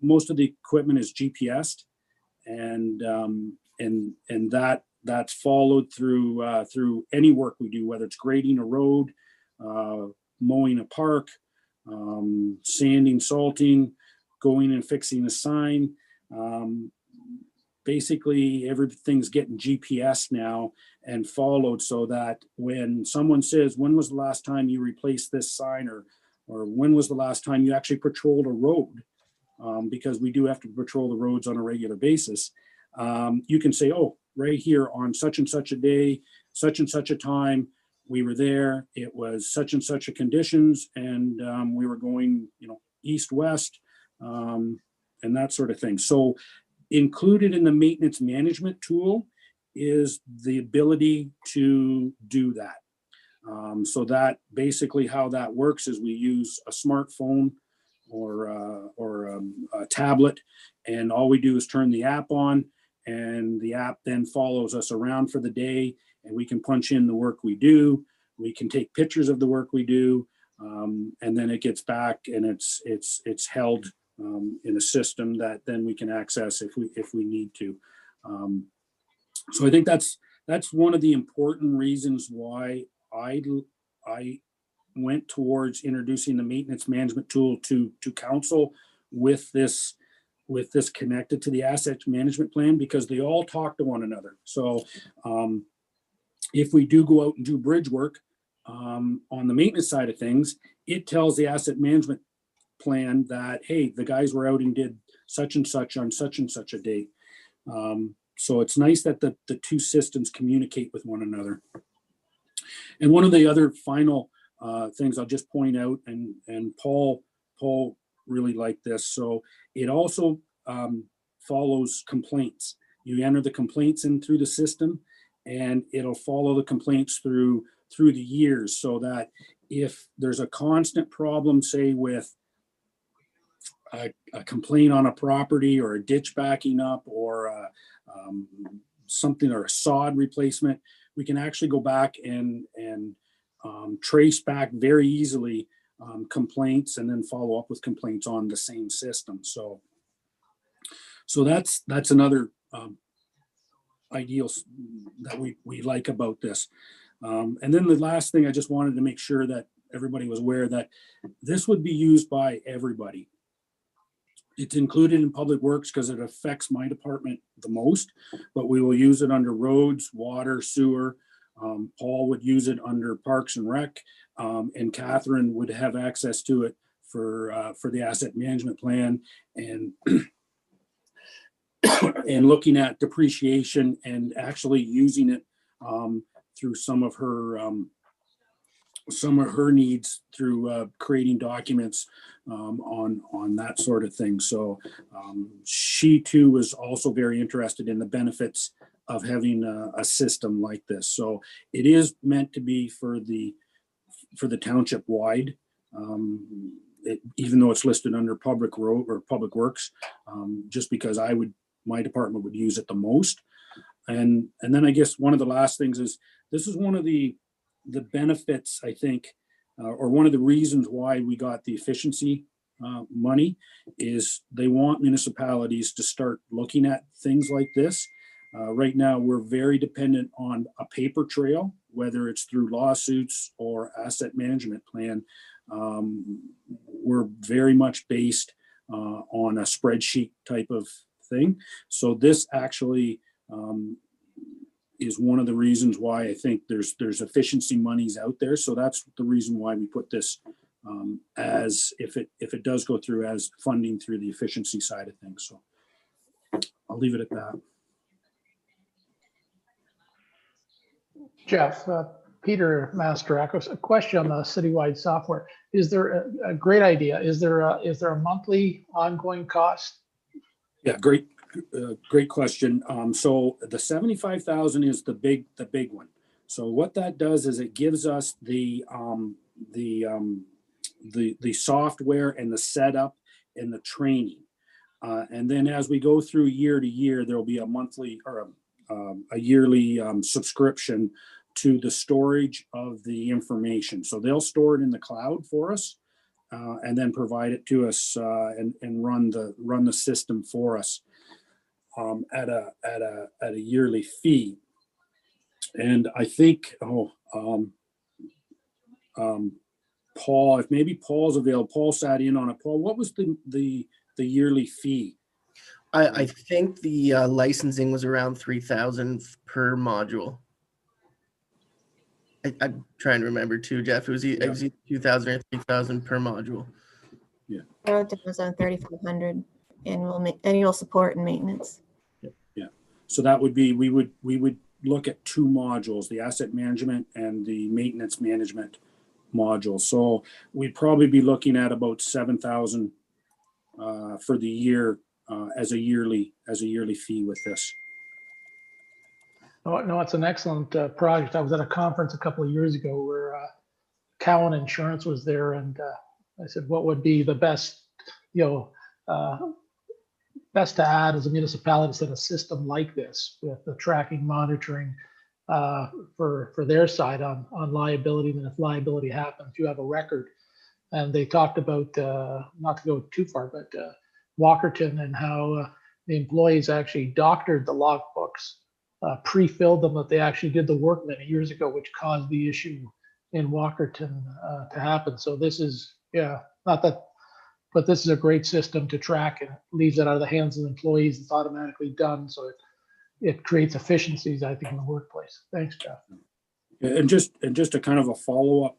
Most of the equipment is GPSed, and that's followed through any work we do, whether it's grading a road, mowing a park, sanding, salting, going and fixing a sign. Basically, everything's getting GPS now and followed, so that when someone says, when was the last time you replaced this sign, or when was the last time you actually patrolled a road, because we do have to patrol the roads on a regular basis, you can say, oh, right here on such and such a day, such and such a time, we were there, it was such and such a conditions, and we were going, east, west, and that sort of thing. So included in the maintenance management tool is the ability to do that. So that basically how that works is we use a smartphone or a tablet, and all we do is turn the app on, and the app then follows us around for the day, and we can punch in the work we do. We can take pictures of the work we do, and then it gets back and it's held in a system that then we can access if we need to. So I think that's one of the important reasons why I went towards introducing the maintenance management tool to council with this connected to the asset management plan, because they all talk to one another. So if we do go out and do bridge work on the maintenance side of things, it tells the asset management plan that, hey, the guys were out and did such and such on such and such a date. So it's nice that the two systems communicate with one another. And one of the other final things I'll just point out, and Paul really liked this. So it also follows complaints. You enter the complaints in through the system, and it'll follow the complaints through the years, so that if there's a constant problem, say with a complaint on a property or a ditch backing up or something, or a sod replacement, we can actually go back and trace back very easily complaints, and then follow up with complaints on the same system. So that's another ideal that we like about this. And then the last thing, I just wanted to make sure that everybody was aware that this would be used by everybody. It's included in public works because it affects my department the most, but we will use it under roads, water, sewer. Paul would use it under parks and rec, and Catherine would have access to it for the asset management plan, and and looking at depreciation and actually using it through some of her needs through creating documents on that sort of thing. So she too was also very interested in the benefits of having a system like this. So it is meant to be for the township wide, even though it's listed under public road or public works, just because my department would use it the most. And then I guess one of the last things is, this is one of the benefits, I think, or one of the reasons why we got the efficiency money, is they want municipalities to start looking at things like this. Right now, we're very dependent on a paper trail, whether it's through lawsuits or asset management plan. We're very much based on a spreadsheet type of thing. So this actually is one of the reasons why I think there's efficiency monies out there. So that's the reason why we put this as, if it does go through, as funding through the efficiency side of things. So I'll leave it at that. Jeff, Peter Masterakos, a question on the citywide software. Is there a great idea? Is there a monthly ongoing cost? Yeah, great question. So the 75,000 is the big one. So what that does is it gives us the software and the setup and the training. And then as we go through year to year, there'll be a monthly or a yearly subscription to the storage of the information. So they'll store it in the cloud for us, and then provide it to us and run the system for us at a yearly fee. And I think Paul, if maybe Paul's available, Paul sat in on it. Paul, what was the yearly fee? I think the licensing was around 3,000 per module. I'm trying to remember too, Jeff. It was either 2,000 or 3,000 per module. Yeah. It was on 3,500 annual support and maintenance. Yeah. So that would be, we would look at two modules, the asset management and the maintenance management module. So we'd probably be looking at about 7,000 for the year as a yearly fee with this. No, it's an excellent project. I was at a conference a couple of years ago where Cowan Insurance was there, and I said, what would be the best, best to add as a municipality to a system like this, with the tracking, monitoring for their side on liability, and if liability happens, you have a record. And they talked about, not to go too far, but Walkerton and how the employees actually doctored the logbooks, pre-filled them that they actually did the work many years ago, which caused the issue in Walkerton to happen. So this is, not that, but this is a great system to track, and leaves it out of the hands of the employees. It's automatically done. So it creates efficiencies, I think, in the workplace. Thanks, Jeff. And just a kind of a follow-up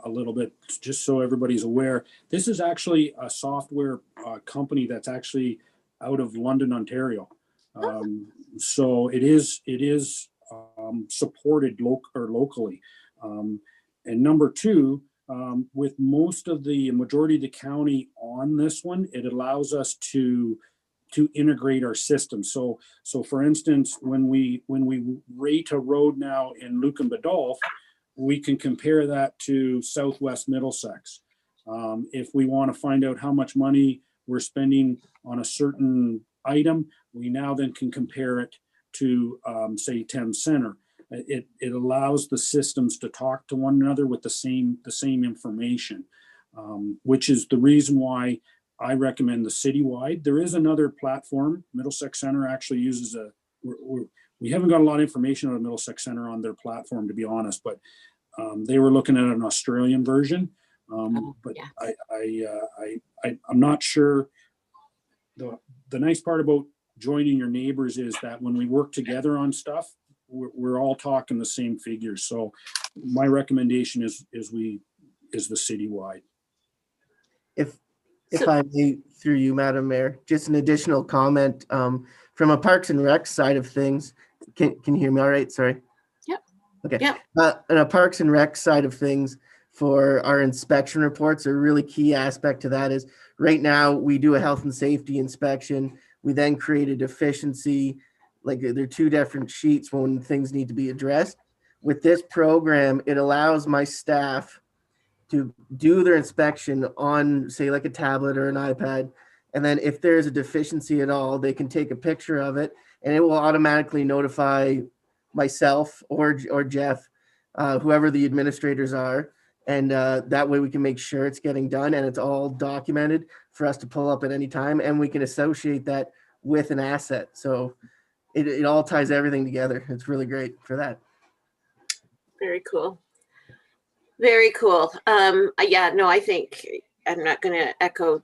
a little bit, just so everybody's aware, this is actually a software company that's actually out of London, Ontario. So it is supported locally. And number two, with most of the majority of the county on this one, it allows us to integrate our system. So for instance, when we rate a road now in Lucan Badolf, we can compare that to Southwest Middlesex. If we want to find out how much money we're spending on a certain item, we now then can compare it to say Thames Center. It allows the systems to talk to one another with the same information, which is the reason why I recommend the citywide. There is another platform. Middlesex Center actually uses we haven't got a lot of information on Middlesex Center on their platform, to be honest, but they were looking at an Australian version. But yeah. I'm not sure. The nice part about joining your neighbors is that when we work together on stuff, we're all talking the same figures. So my recommendation is the citywide. If I may, through you, Madam Mayor, just an additional comment from a Parks and Rec side of things. Can you hear me all right? Sorry. Yep. Okay. Yep. On a Parks and Rec side of things, for our inspection reports, a really key aspect to that is right now we do a health and safety inspection. We then create a deficiency, like they're two different sheets when things need to be addressed. With this program, it allows my staff to do their inspection on, say, like a tablet or an iPad. And then if there's a deficiency at all, they can take a picture of it and it will automatically notify myself or Jeff, whoever the administrators are. And that way we can make sure it's getting done and it's all documented for us to pull up at any time. And we can associate that with an asset. So it all ties everything together. It's really great for that. Very cool. Very cool. I think I'm not going to echo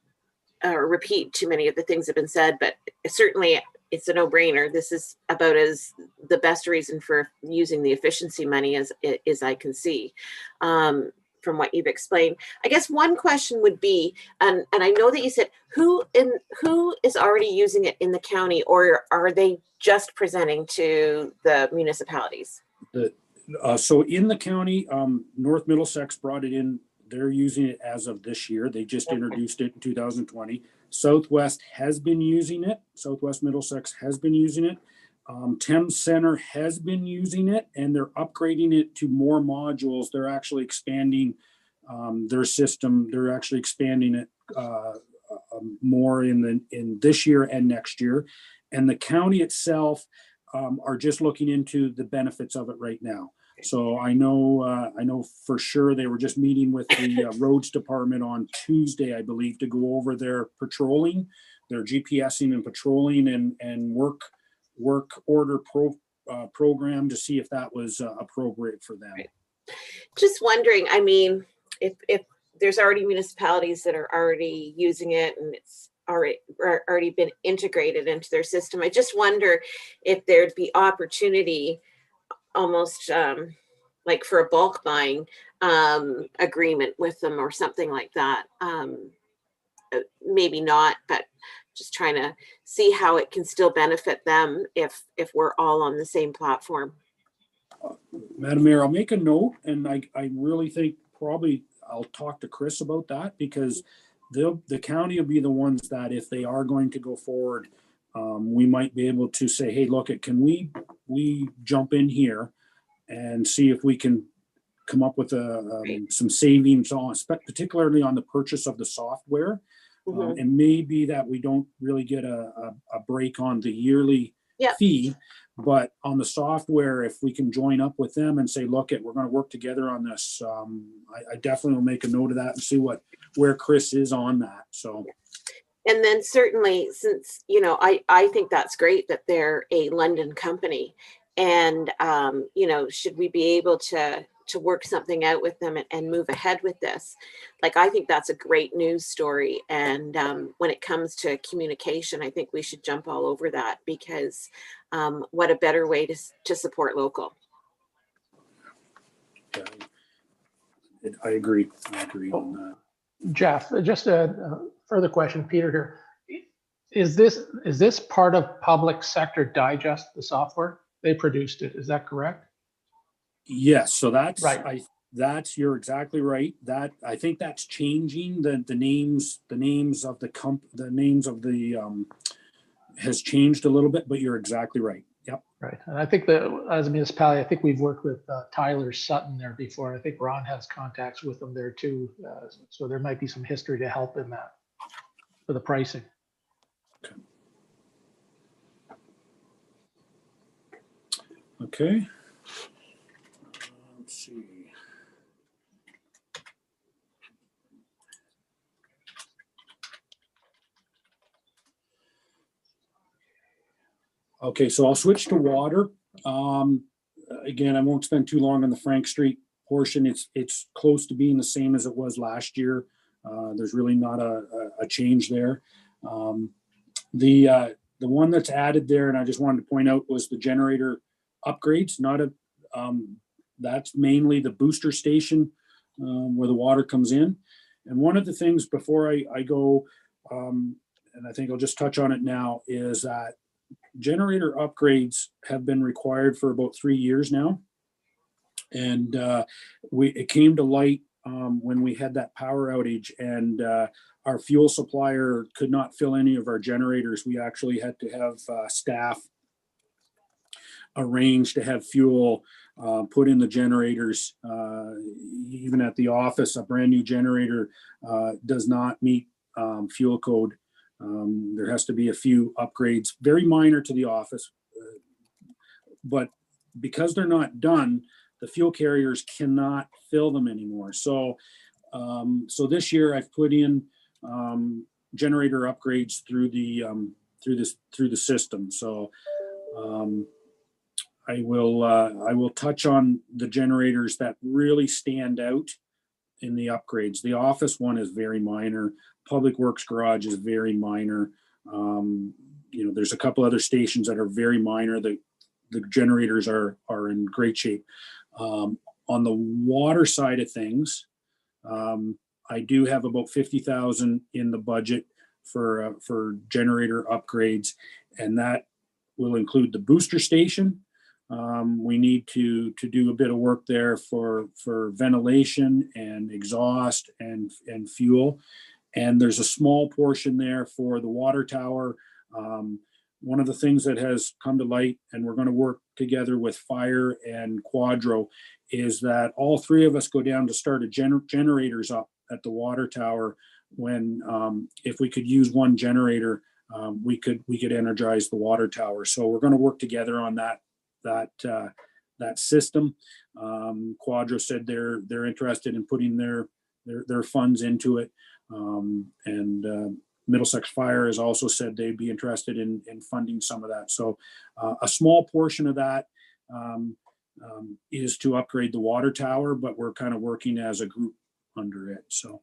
or repeat too many of the things that have been said, but certainly it's a no-brainer. This is about as the best reason for using the efficiency money as I can see from what you've explained. I guess one question would be, and I know that you said who is already using it in the county, or are they just presenting to the municipalities? So in the county, North Middlesex brought it in. They're using it as of this year. They just introduced it in 2020. Southwest has been using it. Southwest Middlesex has been using it. Thames Center has been using it, and they're upgrading it to more modules. They're actually expanding their system. They're actually expanding it more in this year and next year. And the county itself are just looking into the benefits of it right now. So I know for sure they were just meeting with the roads department on Tuesday, I believe, to go over their patrolling, their GPSing and patrolling and work order program to see if that was appropriate for them. Right. Just wondering, I mean, if there's already municipalities that are already using it and it's already been integrated into their system, I just wonder if there'd be opportunity almost like for a bulk buying agreement with them or something like that. Maybe not, but just trying to see how it can still benefit them if we're all on the same platform. Madam Mayor, I'll make a note, and I really think probably I'll talk to Chris about that, because the county will be the ones that if they are going to go forward, we might be able to say, hey, look, can we jump in here and see if we can come up with some savings on, particularly on the purchase of the software. Mm-hmm. And maybe that we don't really get a break on the yearly fee, but on the software, if we can join up with them and say, look, we're going to work together on this. I definitely will make a note of that and see where Chris is on that. So. And then certainly, since, I think that's great that they're a London company, and, should we be able to work something out with them and move ahead with this? Like, I think that's a great news story. And when it comes to communication, I think we should jump all over that, because what a better way to support local. Yeah, I agree. I agree on that. Jeff, just a further question, Peter here. Is this part of Public Sector Digest, the software? They produced it, is that correct? Yes, so that's Right. you're exactly right. That I think that's changing. The names of the has changed a little bit, but you're exactly right. Yep. Right, and I think that as a municipality, I think we've worked with Tyler Sutton there before. I think Ron has contacts with them there too. So there might be some history to help in that for the pricing. Okay. Let's see. Okay, so I'll switch to water. Again, I won't spend too long on the Frank Street portion. It's close to being the same as it was last year. There's really not a change there. The one that's added there, and I just wanted to point out, was the generator upgrades. That's mainly the booster station where the water comes in. And one of the things before I go, and I think I'll just touch on it now, is that generator upgrades have been required for about 3 years now. And it came to light when we had that power outage, and our fuel supplier could not fill any of our generators. We actually had to have staff arrange to have fuel put in the generators. Even at the office, a brand new generator does not meet fuel code. There has to be a few upgrades, very minor to the office, but because they're not done, the fuel carriers cannot fill them anymore. So this year I've put in generator upgrades through the system. So I will touch on the generators that really stand out in the upgrades. The office one is very minor. Public Works Garage is very minor. There's a couple other stations that are very minor. The generators are in great shape. On the water side of things, I do have about 50,000 in the budget for generator upgrades, and that will include the booster station. We need to do a bit of work there for ventilation and exhaust and fuel. And there's a small portion there for the water tower. One of the things that has come to light, and we're going to work together with Fire and Quadro, is that all three of us go down to start a generators up at the water tower. When if we could use one generator, we could energize the water tower. So we're going to work together on that system. Quadro said they're interested in putting their funds into it, and Middlesex Fire has also said they'd be interested in funding some of that. So a small portion of that is to upgrade the water tower, but we're kind of working as a group under it. So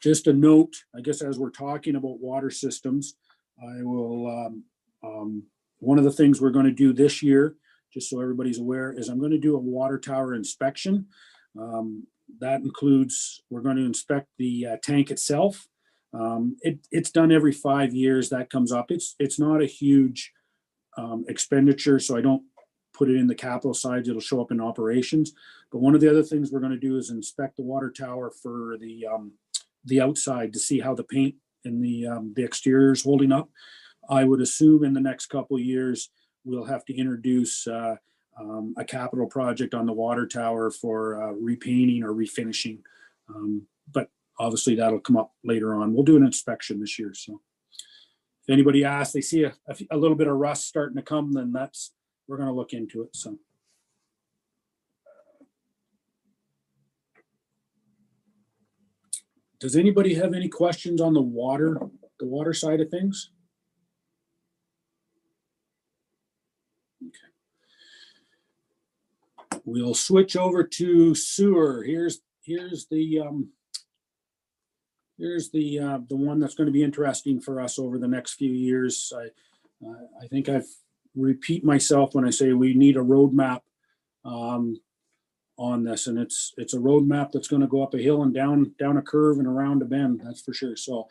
just a note, I guess, as we're talking about water systems, I will, one of the things we're going to do this year, just so everybody's aware, is I'm going to do a water tower inspection. That includes, we're going to inspect the tank itself. It's done every 5 years. That comes up. It's not a huge expenditure, so I don't put it in the capital side. It'll show up in operations. But one of the other things we're going to do is inspect the water tower for the outside to see how the paint and the exterior is holding up. I would assume in the next couple of years we'll have to introduce a capital project on the water tower for repainting or refinishing. But obviously that'll come up later on. We'll do an inspection this year. So if anybody asks, they see a little bit of rust starting to come, then we're going to look into it. So. Does anybody have any questions on the water side of things? Okay. We'll switch over to sewer. Here's the one that's going to be interesting for us over the next few years. I think I've repeat myself when I say we need a roadmap on this, and it's a roadmap that's going to go up a hill and down a curve and around a bend. That's for sure. So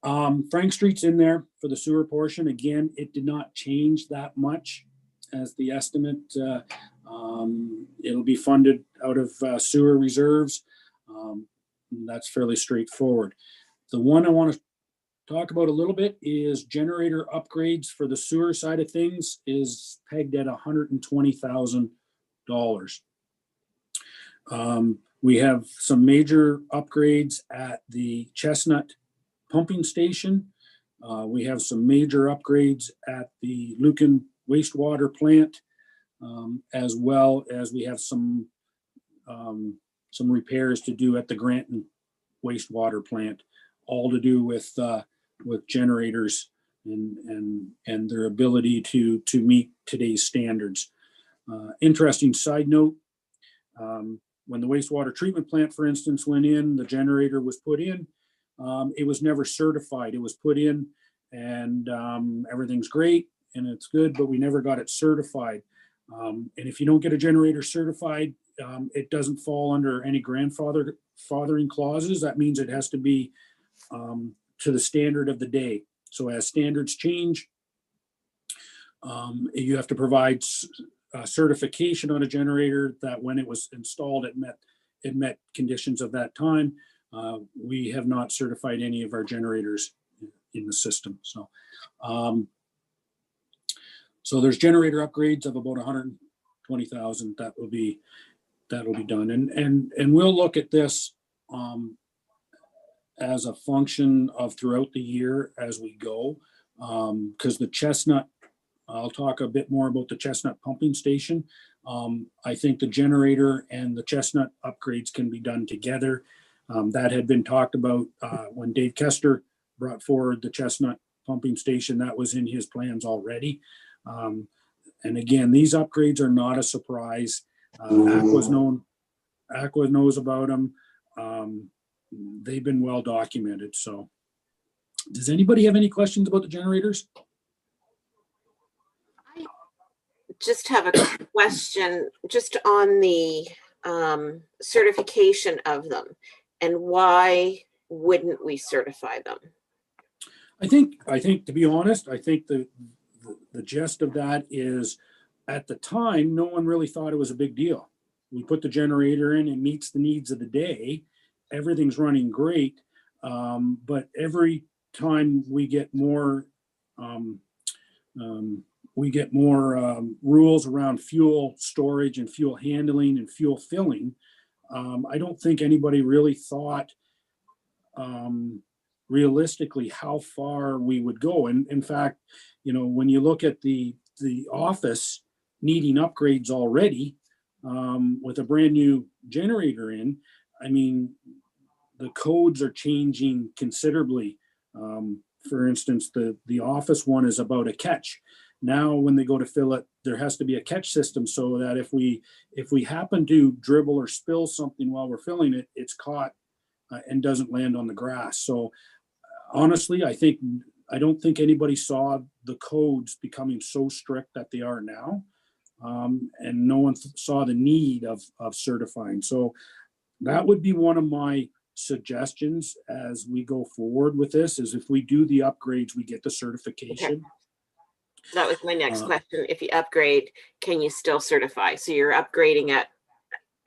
Frank Street's in there for the sewer portion. Again, it did not change that much as the estimate. It'll be funded out of sewer reserves. That's fairly straightforward. The one I want to talk about a little bit is generator upgrades for the sewer side of things is pegged at $120,000. We have some major upgrades at the Chestnut pumping station. We have some major upgrades at the Lucan wastewater plant, as well as we have some repairs to do at the Granton wastewater plant, all to do with generators and their ability to meet today's standards. Interesting side note, when the wastewater treatment plant, for instance, went in, the generator was put in, it was never certified. It was put in and everything's great and it's good, but we never got it certified. And if you don't get a generator certified, it doesn't fall under any grandfathering clauses. That means it has to be to the standard of the day. So as standards change, you have to provide certification on a generator that when it was installed, it met conditions of that time. We have not certified any of our generators in the system. So there's generator upgrades of about 120,000 that will be done, and we'll look at this as a function of throughout the year as we go, because the Chestnut, I'll talk a bit more about the Chestnut pumping station. I think the generator and the Chestnut upgrades can be done together. That had been talked about when Dave Kester brought forward the Chestnut pumping station. That was in his plans already. And again, these upgrades are not a surprise. Aqua knows about them. They've been well documented. So does anybody have any questions about the generators? I just have a question just on the certification of them, and why wouldn't we certify them? I think to be honest, I think the gist of that is at the time, no one really thought it was a big deal. We put the generator in, it meets the needs of the day. Everything's running great. But every time we get more rules around fuel storage and fuel handling and fuel filling. I don't think anybody really thought realistically how far we would go. And in fact, when you look at the office needing upgrades already, with a brand new generator in, I mean, the codes are changing considerably. For instance, the office one is about a catch. Now, when they go to fill it, there has to be a catch system so that if we happen to dribble or spill something while we're filling it, it's caught and doesn't land on the grass. So honestly, I don't think anybody saw the codes becoming so strict that they are now. And no one saw the need of certifying. So that would be one of my suggestions as we go forward with this, is if we do the upgrades, we get the certification. Okay. That was my next question. If you upgrade, can you still certify? So you're upgrading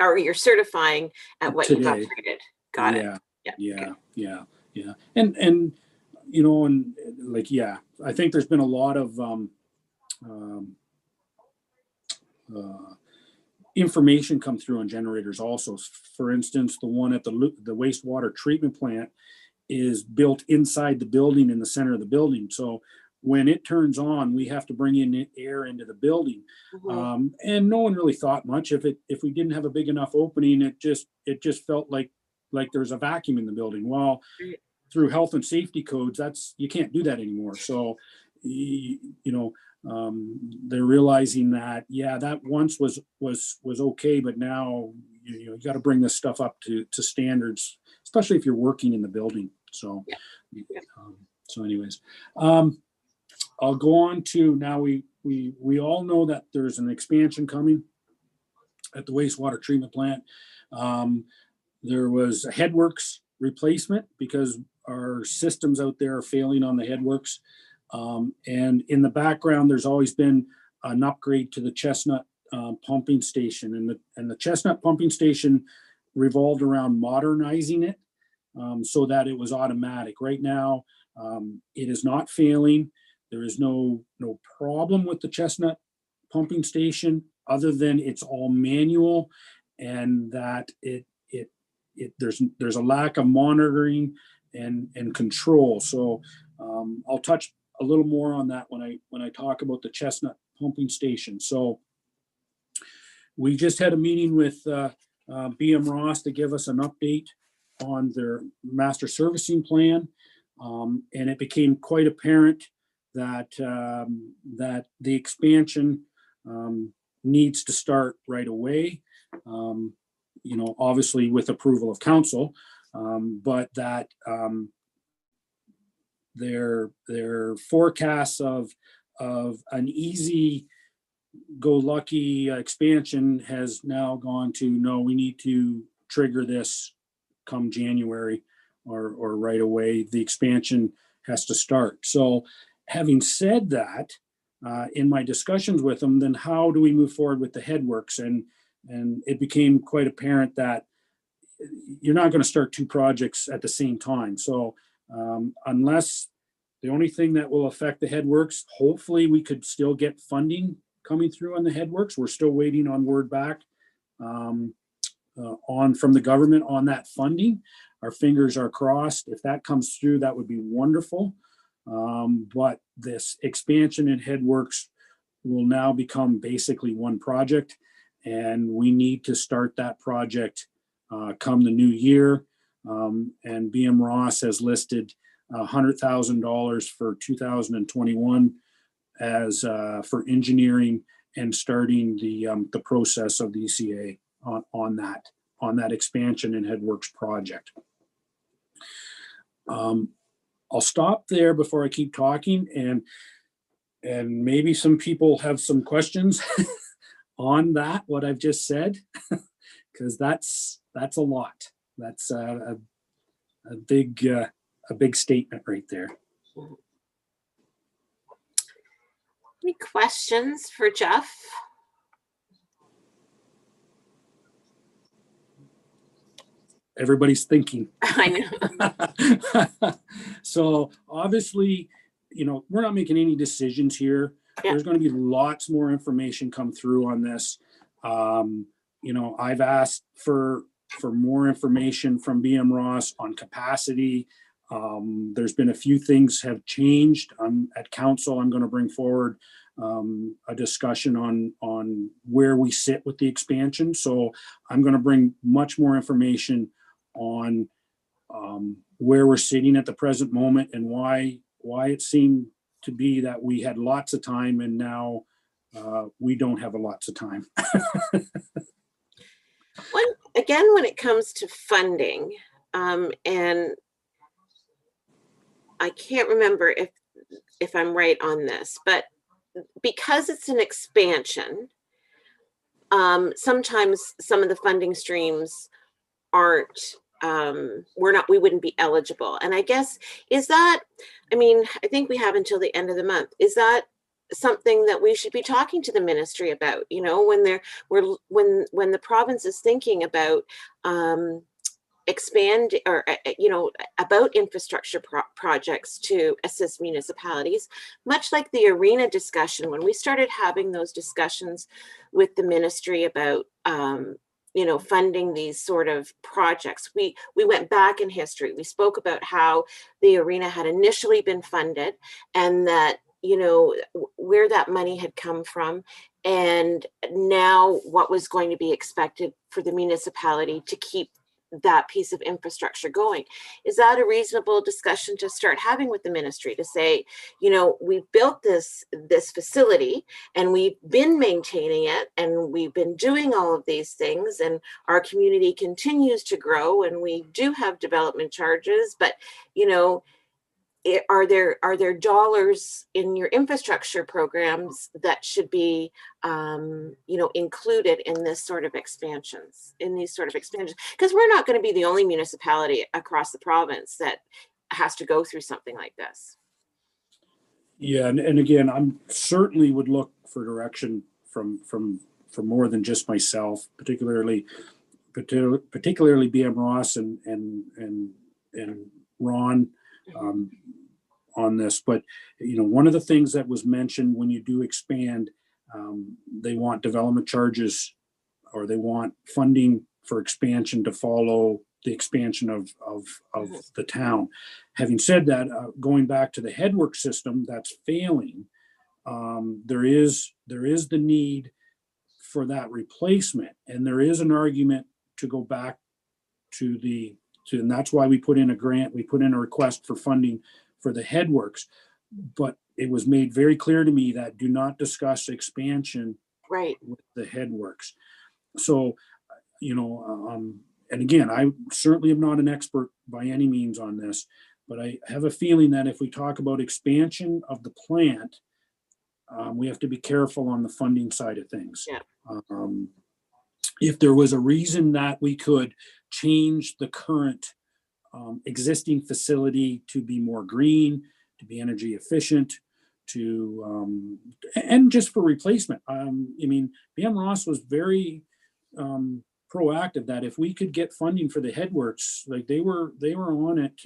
or you're certifying at what you've upgraded. Got it. Yeah. And I think there's been a lot of information come through on generators also. For instance, the one at the wastewater treatment plant is built inside the building, in the center of the building. So when it turns on, we have to bring in air into the building. And no one really thought much. If we didn't have a big enough opening, it just felt like like there's a vacuum in the building. Well, through health and safety codes, you can't do that anymore. So, they're realizing that, yeah, that once was okay, but now you got to bring this stuff up to standards, especially if you're working in the building. So, so anyways, I'll go on to now. We all know that there's an expansion coming at the wastewater treatment plant. There was a headworks replacement because our systems out there are failing on the headworks. And in the background, there's always been an upgrade to the Chestnut pumping station, and the Chestnut pumping station revolved around modernizing it so that it was automatic. Right now, it is not failing. There is no problem with the Chestnut pumping station other than it's all manual, and that there's a lack of monitoring and control. So I'll touch a little more on that when I talk about the Chestnut pumping station. So we just had a meeting with BM Ross to give us an update on their master servicing plan, and it became quite apparent that that the expansion needs to start right away. Obviously with approval of council, but that their forecasts of an easy go lucky expansion has now gone to, no, we need to trigger this come January or right away. The expansion has to start. So having said that, in my discussions with them, then how do we move forward with the headworks? And it became quite apparent that you're not going to start two projects at the same time. So unless the only thing that will affect the headworks, hopefully we could still get funding coming through on the headworks. We're still waiting on word back from the government on that funding. Our fingers are crossed. If that comes through, that would be wonderful. But this expansion in headworks will now become basically one project, and we need to start that project come the new year. And BM Ross has listed $100,000 for 2021 as for engineering and starting the process of the ECA on that expansion and headworks project. I'll stop there before I keep talking, and maybe some people have some questions on that, what I've just said, because that's a lot. That's a big statement right there. Any questions for Jeff? Everybody's thinking. I know. So obviously, we're not making any decisions here. Yeah. There's going to be lots more information come through on this. I've asked for more information from BM Ross on capacity. There's been a few things have changed. At council, I'm going to bring forward a discussion on where we sit with the expansion. So I'm going to bring much more information on where we're sitting at the present moment and why it seemed to be that we had lots of time and now we don't have lots of time. When it comes to funding, and I can't remember if I'm right on this, but because it's an expansion, sometimes some of the funding streams aren't, we wouldn't be eligible. And I guess, I think we have until the end of the month. Is that something that we should be talking to the ministry about, when the province is thinking about expand or about infrastructure projects to assist municipalities, much like the arena discussion, when we started having those discussions with the ministry about funding these sort of projects, we went back in history. We spoke about how the arena had initially been funded and that where that money had come from, and now what was going to be expected for the municipality to keep that piece of infrastructure going. Is that a reasonable discussion to start having with the ministry to say, you know, we've built this facility and we've been maintaining it and we've been doing all of these things and our community continues to grow and we do have development charges, but you know, are there dollars in your infrastructure programs that should be you know, included in these sort of expansions? Because we're not going to be the only municipality across the province that has to go through something like this. Yeah, and again, I'm certainly would look for direction from more than just myself, particularly BM Ross and Ron on this. But you know, one of the things that was mentioned when you do expand, they want development charges, or they want funding for expansion to follow the expansion of the town. Having said that, going back to the headwork system that's failing, there is the need for that replacement, and there is an argument to go back to and that's why we put in a grant, we put in a request for funding for the headworks. But it was made very clear to me that do not discuss expansion right with the headworks. So, you know, and again, I certainly am not an expert by any means on this, but I have a feeling that if we talk about expansion of the plant, we have to be careful on the funding side of things. Yeah. If there was a reason that we could change the current existing facility to be more green, to be energy efficient, to and just for replacement. I mean, BM Ross was very proactive that if we could get funding for the headworks, like they were on it,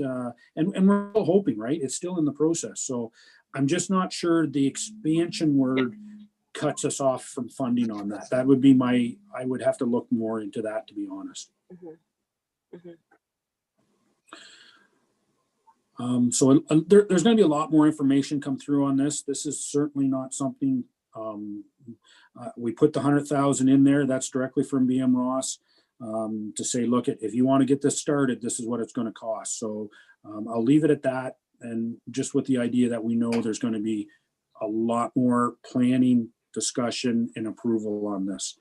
and we're all hoping, right? It's still in the process. So I'm just not sure the expansion word cuts us off from funding on that. That would be I would have to look more into that, to be honest. Mm-hmm. Mm-hmm. So there's going to be a lot more information come through on this. This is certainly not something, we put the 100,000 in there. That's directly from BM Ross to say, look, if you want to get this started, this is what it's going to cost. So I'll leave it at that. And just with the idea that we know there's going to be a lot more planning, discussion, and approval on this.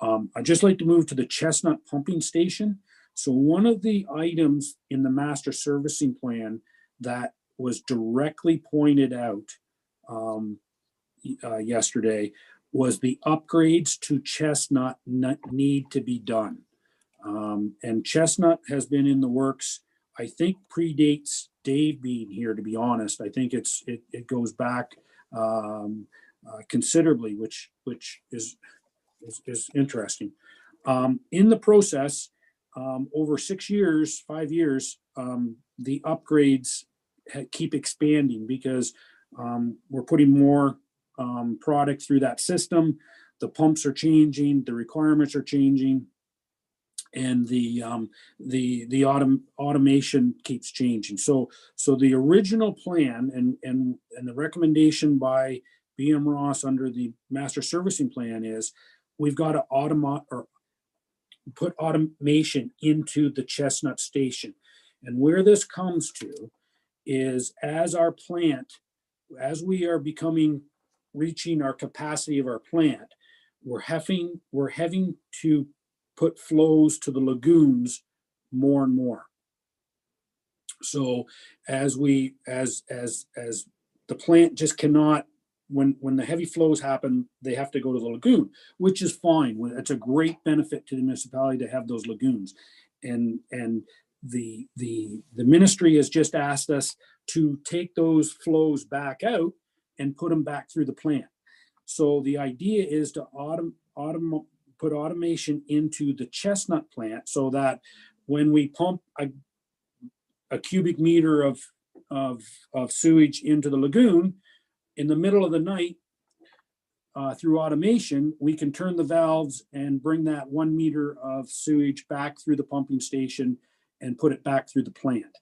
I'd just like to move to the Chestnut pumping station. So one of the items in the master servicing plan that was directly pointed out yesterday was the upgrades to Chestnut need to be done. And Chestnut has been in the works, I think predates Dave being here, to be honest. I think it goes back considerably, which is interesting. In the process, over 5 years, the upgrades keep expanding because we're putting more product through that system. The pumps are changing, the requirements are changing, and the automation keeps changing. So the original plan and the recommendation by BM Ross under the master servicing plan is we've got to put automation into the Chestnut station. And where this comes to is as we are reaching our capacity of our plant, we're having to put flows to the lagoons more and more. So as the plant just cannot, when the heavy flows happen, they have to go to the lagoon, which is fine. It's a great benefit to the municipality to have those lagoons. And the ministry has just asked us to take those flows back out and put them back through the plant. So the idea is to put automation into the Chestnut plant so that when we pump a cubic meter of sewage into the lagoon, in the middle of the night, through automation, we can turn the valves and bring that 1 meter of sewage back through the pumping station and put it back through the plant.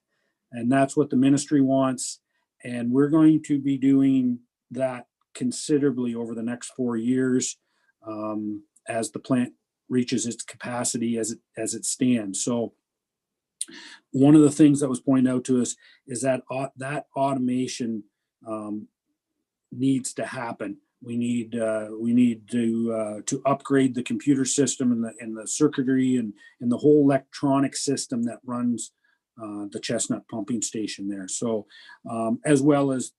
And that's what the ministry wants. And we're going to be doing that considerably over the next 4 years as the plant reaches its capacity as it stands. So one of the things that was pointed out to us is that that automation needs to happen. We need to upgrade the computer system and the circuitry and the whole electronic system that runs the Chestnut pumping station there. So as well as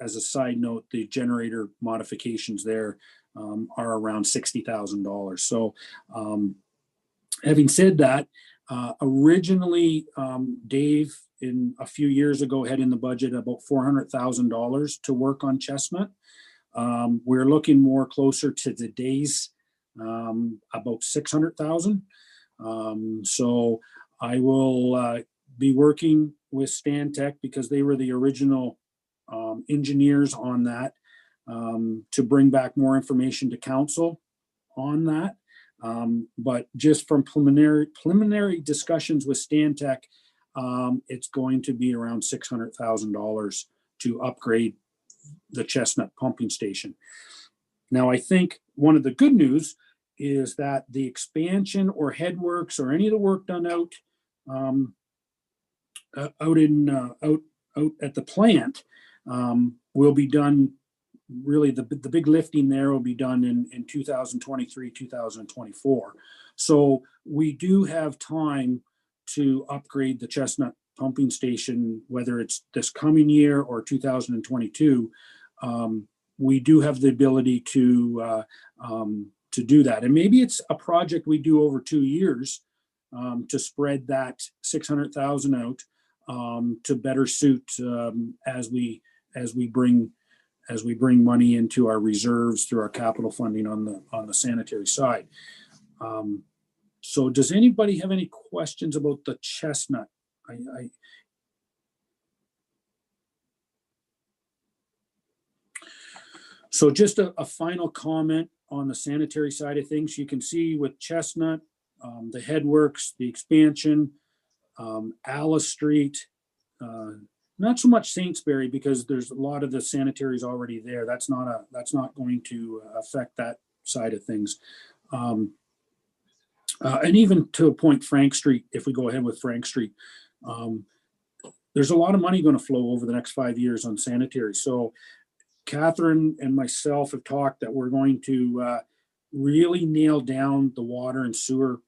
as a side note, the generator modifications there are around $60,000. So having said that, originally Dave in a few years ago had in the budget about $400,000 to work on Chestnut. We're looking more closer to today's about 600,000. So I will be working with Stantec because they were the original engineers on that to bring back more information to council on that. But just from preliminary discussions with Stantec, it's going to be around $600,000 to upgrade the Chestnut pumping station. Now, I think one of the good news is that the expansion or headworks or any of the work done out at the plant will be done. Really, the big lifting there will be done in 2023, 2024. So we do have time to upgrade the Chestnut pumping station, whether it's this coming year or 2022. We do have the ability to do that, and maybe it's a project we do over 2 years to spread that 600,000 out to better suit as we bring money into our reserves through our capital funding on the sanitary side. So does anybody have any questions about the Chestnut? So just a final comment on the sanitary side of things. You can see with Chestnut, the headworks, the expansion, Alice Street, not so much Saintsbury because there's a lot of the sanitaries already there. That's not going to affect that side of things. And even to a point, Frank Street, if we go ahead with Frank Street, there's a lot of money going to flow over the next 5 years on sanitary. So Catherine and myself have talked that we're going to really nail down the water and sewer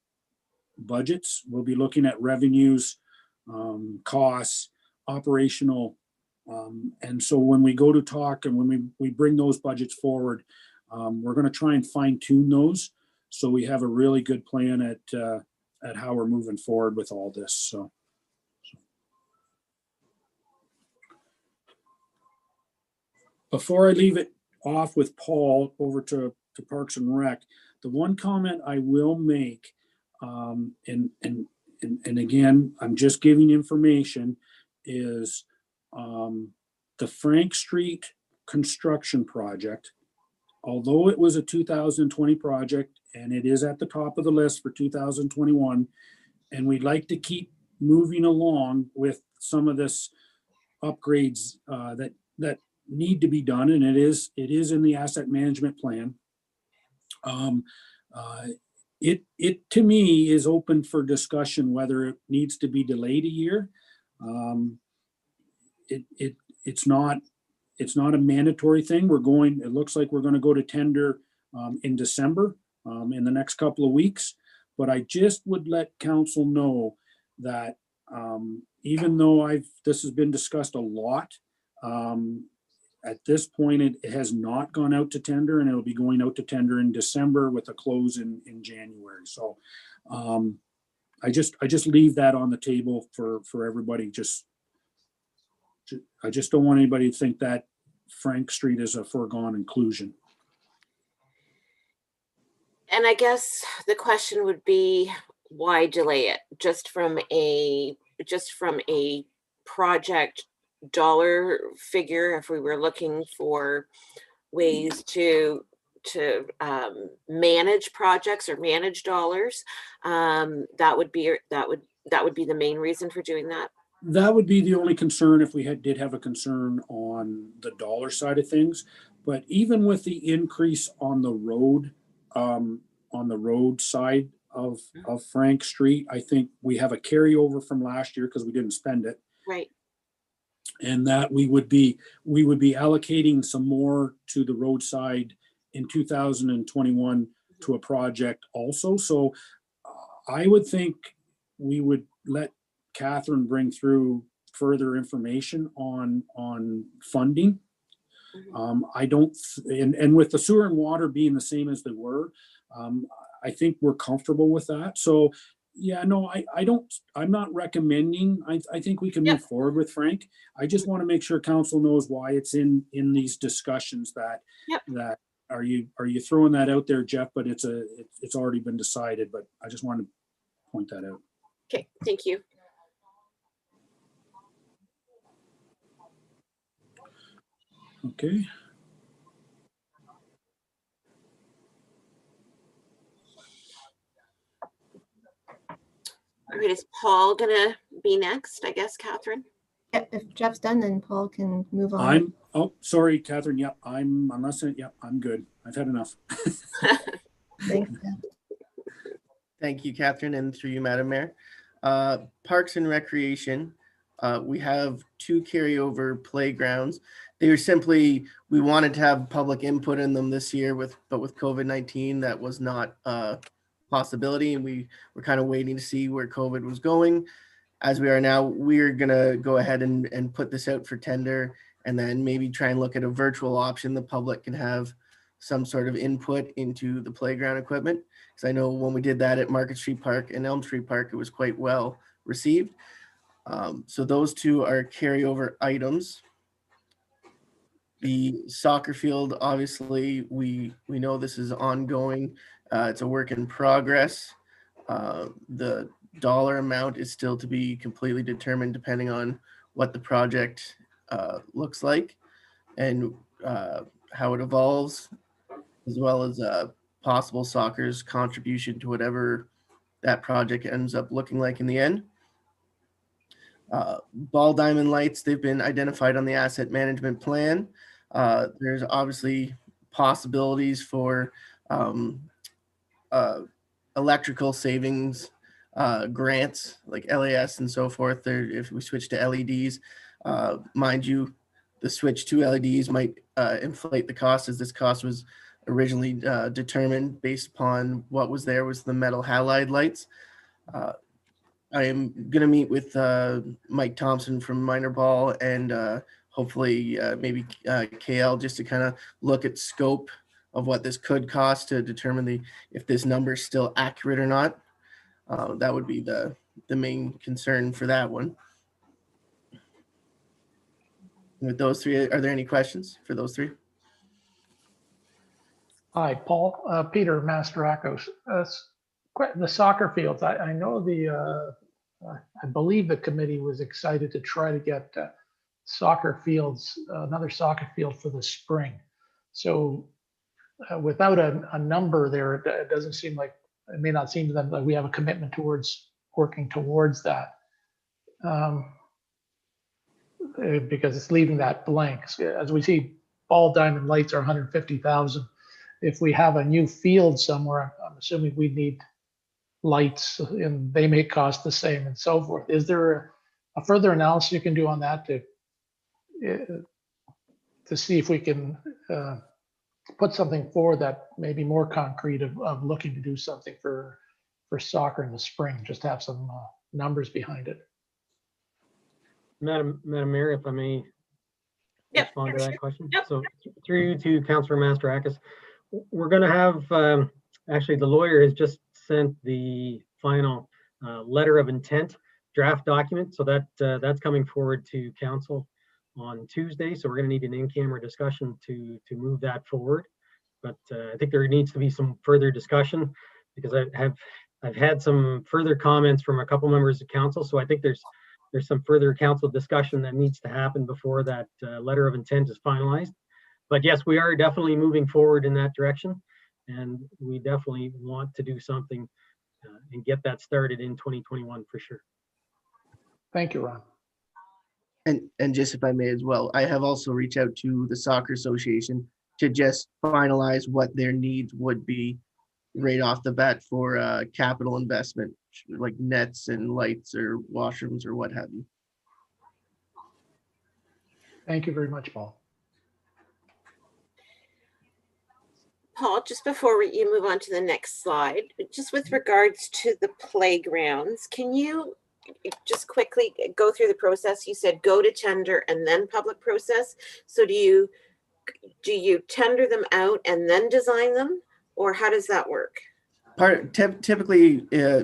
budgets. We'll be looking at revenues, costs, operational. And so when we go to talk and when we bring those budgets forward, we're going to try and fine tune those so we have a really good plan at how we're moving forward with all this. So. Before I leave it off with Paul over to Parks and Rec, the one comment I will make, and again, I'm just giving information, is the Frank Street construction project, although it was a 2020 project and it is at the top of the list for 2021, and we'd like to keep moving along with some of this upgrades that need to be done, and it is in the asset management plan. It to me is open for discussion whether it needs to be delayed a year. It's not a mandatory thing. It looks like we're going to go to tender in December in the next couple of weeks. But I just would let council know that even though this has been discussed a lot, at this point, it has not gone out to tender, and it'll be going out to tender in December with a close in January. So I just leave that on the table for everybody. I just don't want anybody to think that Frank Street is a foregone conclusion. And I guess the question would be, why delay it? Just from a project dollar figure, if we were looking for ways to manage projects or manage dollars, that would be the main reason for doing that. That would be the only concern if we did have a concern on the dollar side of things. But even with the increase on the road, on the road side of Frank Street. I think we have a carryover from last year because we didn't spend it. Right. And that we would be allocating some more to the roadside in 2021 to a project also. So I would think we would let Catherine bring through further information on funding. I don't, and with the sewer and water being the same as they were, I think we're comfortable with that. So yeah, no, I'm not recommending. I think we can move forward with Frank. I just want to make sure council knows why it's in these discussions that are you throwing that out there, Jeff? But it's already been decided, but I just wanted to point that out. Okay, thank you. Okay. All right, is Paul gonna be next? I guess, Catherine. Yeah, if Jeff's done, then Paul can move on. Oh, sorry, Catherine. Yep, I'm good. I've had enough. Thanks, Jeff. Thank you, Catherine, and through you, Madam Mayor. Parks and Recreation, we have 2 carryover playgrounds. They were simply, we wanted to have public input in them this year, but with COVID-19, that was not a possibility, and we were kind of waiting to see where COVID was going. As we are now, we're gonna go ahead and put this out for tender, and then maybe try and look at a virtual option. The public can have some sort of input into the playground equipment. Because I know when we did that at Market Street Park and Elm Street Park, it was quite well received. So those 2 are carryover items. The soccer field, obviously, we know this is ongoing. It's a work in progress. The dollar amount is still to be completely determined depending on what the project looks like and how it evolves, as well as possible soccer's contribution to whatever that project ends up looking like in the end. Ball diamond lights, they've been identified on the asset management plan. There's obviously possibilities for electrical savings grants like LAS and so forth. There, if we switch to LEDs, mind you, the switch to LEDs might inflate the cost, as this cost was originally determined based upon what was there was the metal halide lights. I am going to meet with Mike Thompson from Minor Ball and hopefully maybe KL, just to kind of look at scope of what this could cost to determine if this number is still accurate or not. That would be the main concern for that one. With those 3, are there any questions for those 3? Hi, Paul. Peter Masterakos. The soccer fields, I know I believe the committee was excited to try to get soccer fields, another soccer field for the spring. So without a number there, it doesn't seem like, it may not seem to them like we have a commitment towards working towards that. Because it's leaving that blank. As we see, ball diamond lights are 150,000. If we have a new field somewhere, I'm assuming we need lights and they may cost the same and so forth. Is there a further analysis you can do on that to see if we can put something forward that may be more concrete of looking to do something for soccer in the spring, just have some numbers behind it? Madam Mayor, if I may respond to that question. Yep. So through to Councillor Masterakis, we're going to have, actually the lawyer has just sent the final letter of intent draft document. So that's coming forward to council on Tuesday. So we're going to need an in-camera discussion to move that forward. But I think there needs to be some further discussion because I've had some further comments from a couple members of council. So I think there's some further council discussion that needs to happen before that letter of intent is finalized. But yes, we are definitely moving forward in that direction. And we definitely want to do something and get that started in 2021 for sure. Thank you, Ron. And just if I may as well, I have also reached out to the Soccer Association to just finalize what their needs would be right off the bat for capital investment, like nets and lights or washrooms or what have you. Thank you very much, Paul. Paul, just before you move on to the next slide, just with regards to the playgrounds, can you just quickly go through the process? You said go to tender and then public process. So do you tender them out and then design them, or how does that work? Typically,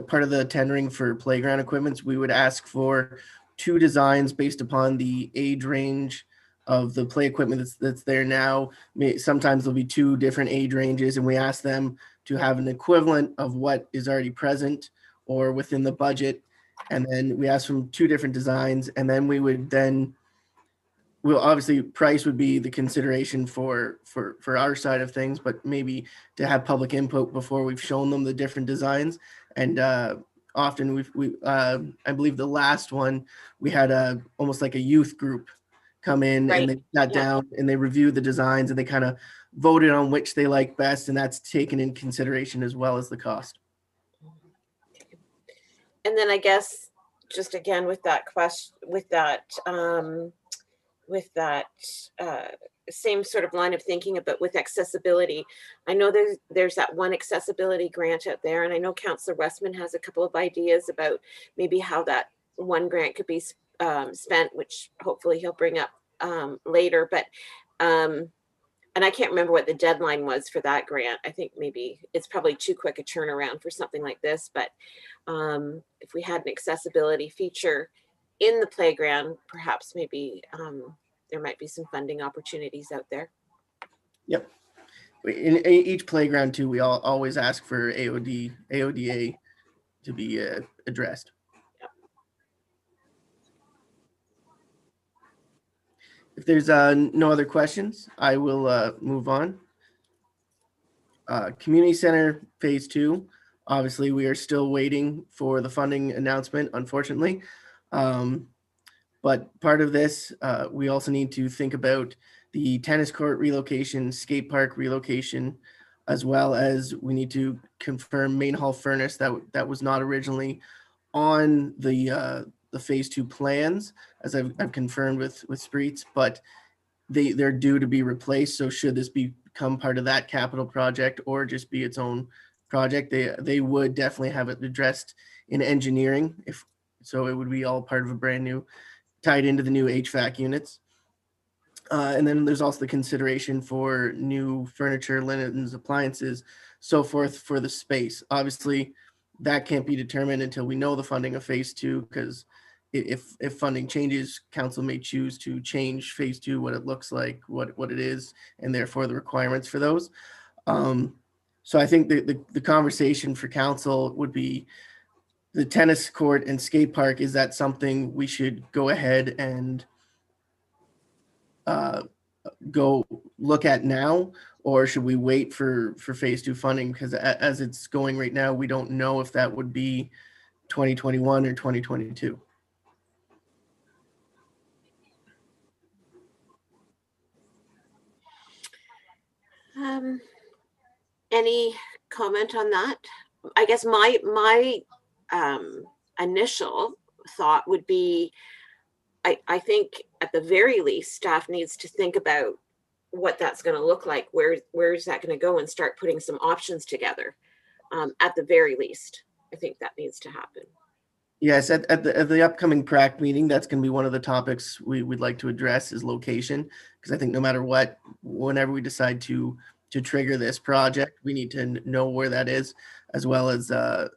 part of the tendering for playground equipments, we would ask for 2 designs based upon the age range of the play equipment that's there now. Sometimes there'll be 2 different age ranges, and we ask them to have an equivalent of what is already present or within the budget. And then we ask from 2 different designs, and then we'll obviously price would be the consideration for our side of things, but maybe to have public input before we've shown them the different designs. And often I believe the last one we had almost like a youth group come in, Right. and they sat down and they reviewed the designs and they kind of voted on which they like best, and that's taken in consideration as well as the cost. And then I guess just again with that question, with that same sort of line of thinking, but with accessibility, I know there's that one accessibility grant out there, and I know Councillor Westman has a couple of ideas about maybe how that one grant could be spent, which hopefully he'll bring up later. But and I can't remember what the deadline was for that grant. I think maybe it's probably too quick a turnaround for something like this. But if we had an accessibility feature in the playground, perhaps maybe there might be some funding opportunities out there. Yep. In each playground too, we always ask for AODA to be addressed. Yep. If there's no other questions, I will move on. Community Center Phase 2. Obviously, we are still waiting for the funding announcement, unfortunately. But part of this, we also need to think about the tennis court relocation, skate park relocation, as well as we need to confirm main hall furnace that was not originally on the Phase 2 plans, as I've confirmed with Spreets, but they're due to be replaced. So should this become part of that capital project or just be its own project, they would definitely have it addressed in engineering. So it would be all part of a brand new, tied into the new HVAC units. And then there's also the consideration for new furniture, linens, appliances, so forth for the space. Obviously, that can't be determined until we know the funding of Phase 2, because if funding changes, council may choose to change Phase 2, what it looks like, what it is, and therefore the requirements for those. So I think the conversation for council would be the tennis court and skate park. Is that something we should go ahead and go look at now, or should we wait for Phase 2 funding? Because as it's going right now, we don't know if that would be 2021 or 2022. Any comment on that? I guess my initial thought would be, I think at the very least, staff needs to think about what that's going to look like. Where's that going to go, and start putting some options together. At the very least, I think that needs to happen. Yes, at the upcoming PRAC meeting, that's going to be one of the topics we'd like to address is location, because I think no matter what, whenever we decide to trigger this project, we need to know where that is, as well as the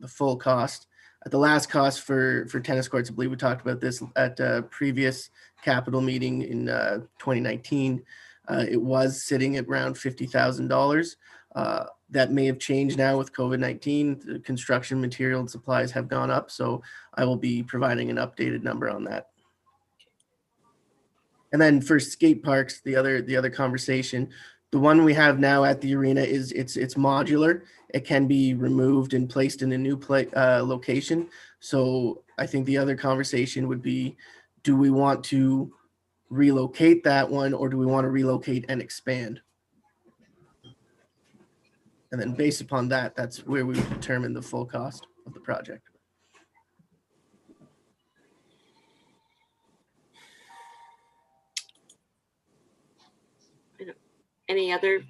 full cost. At the last cost for tennis courts, I believe we talked about this at a previous capital meeting in 2019. It was sitting at around $50,000. That may have changed now with COVID-19. The construction material and supplies have gone up, so I will be providing an updated number on that. And then for skate parks, the other conversation, the one we have now at the arena is it's modular. It can be removed and placed in a new location. So I think the other conversation would be, do we want to relocate that one, or do we want to relocate and expand? And then based upon that, that's where we would determine the full cost of the project. Any other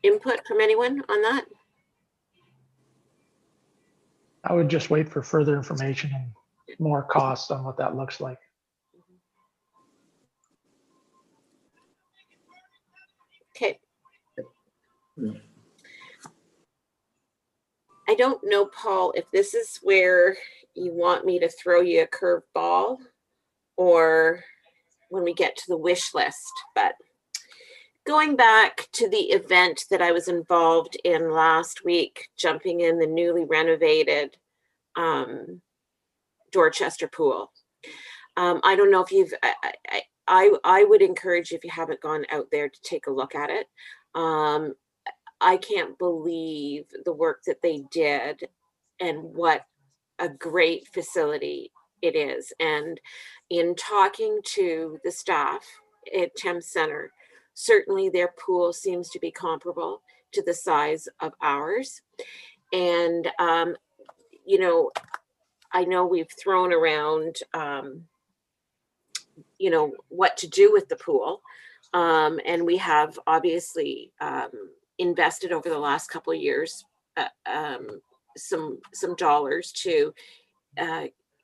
input from anyone on that? I would just wait for further information and more costs on what that looks like. Okay. I don't know, Paul, if this is where you want me to throw you a curveball or when we get to the wish list, but going back to the event that I was involved in last week, jumping in the newly renovated Dorchester Pool. I don't know if you've, I would encourage you, if you haven't gone out there, to take a look at it. I can't believe the work that they did and what a great facility it is. And in talking to the staff at Thames Center, certainly their pool seems to be comparable to the size of ours. And, you know, I know we've thrown around, you know, what to do with the pool. And we have obviously invested over the last couple of years some dollars to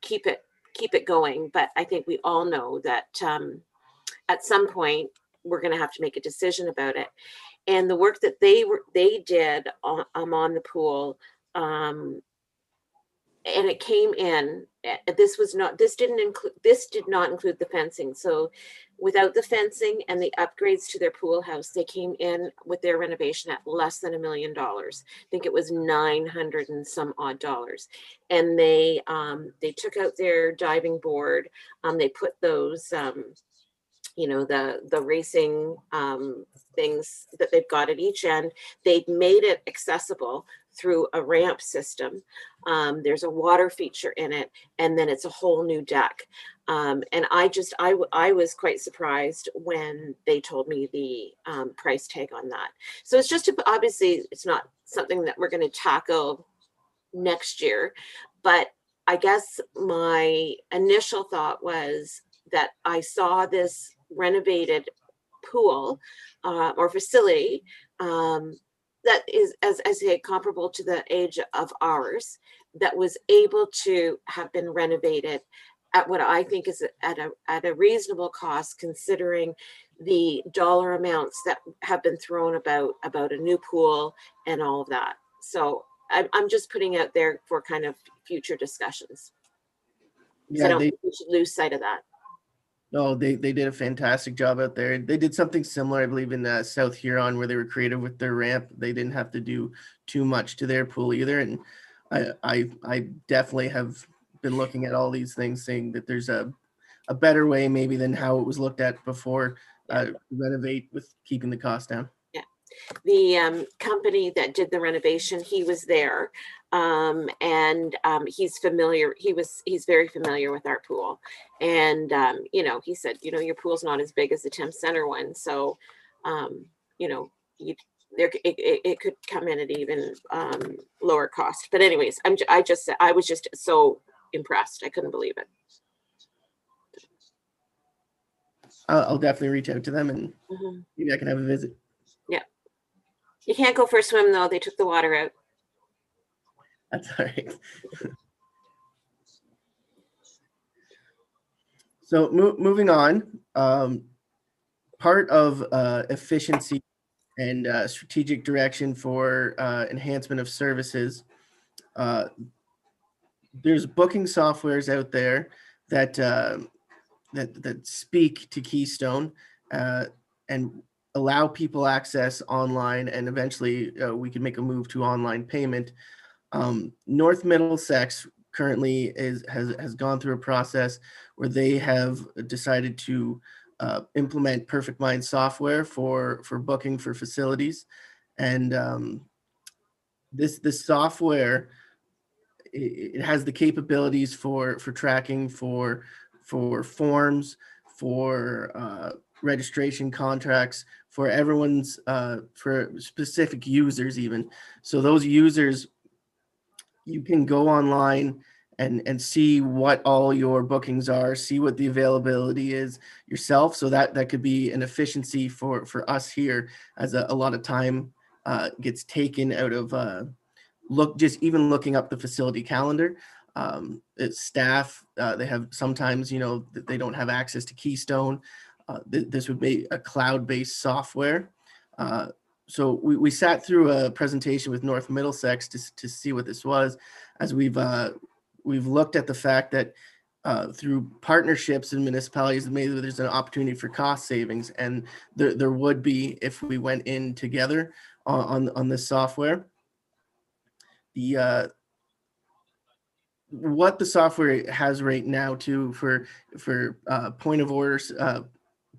keep it going. But I think we all know that at some point we're going to have to make a decision about it. And the work that they did on the pool, and it came in, this did not include the fencing. So without the fencing and the upgrades to their pool house, they came in with their renovation at less than $1 million. I think it was 900 and some odd dollars. And they took out their diving board. They put those, you know, the racing things that they've got at each end. They've made it accessible through a ramp system. There's a water feature in it, and then it's a whole new deck. And I was quite surprised when they told me the price tag on that. So it's just, obviously it's not something that we're going to tackle next year, but I guess my initial thought was that I saw this renovated pool or facility that is, as I say, comparable to the age of ours, that was able to have been renovated at what I think is at a reasonable cost, considering the dollar amounts that have been thrown about a new pool and all of that. So I'm just putting out there for kind of future discussions. So I don't think we should lose sight of that. No, they did a fantastic job out there. They did something similar, I believe, in South Huron, where they were creative with their ramp. They didn't have to do too much to their pool either. And I definitely have been looking at all these things, saying that there's a better way maybe than how it was looked at before. Renovate with keeping the cost down. Yeah, the company that did the renovation, he was there, and he's familiar. He's very familiar with our pool, and you know, he said, you know, your pool's not as big as the Thames Center one, so you know, it could come in at even lower cost. But anyways, I was just so impressed. I couldn't believe it. I'll definitely reach out to them, and maybe I can have a visit. Yeah. You can't go for a swim though. They took the water out. That's all right. So moving on, part of efficiency and strategic direction for enhancement of services, there's booking softwares out there that that speak to Keystone and allow people access online, and eventually we can make a move to online payment. North Middlesex currently has gone through a process where they have decided to implement Perfect Mind software for booking for facilities, and this software, it has the capabilities for tracking, for forms, for registration contracts for everyone's, for specific users even. So those users, you can go online and see what all your bookings are, see what the availability is yourself. So that could be an efficiency for us here, as a lot of time gets taken out of just even looking up the facility calendar. It's staff, they have sometimes, they don't have access to Keystone. This would be a cloud-based software. So we sat through a presentation with North Middlesex to see what this was, as we've looked at the fact that through partnerships in municipalities, maybe there's an opportunity for cost savings, and there would be if we went in together on this software. What the software has right now too for point of orders,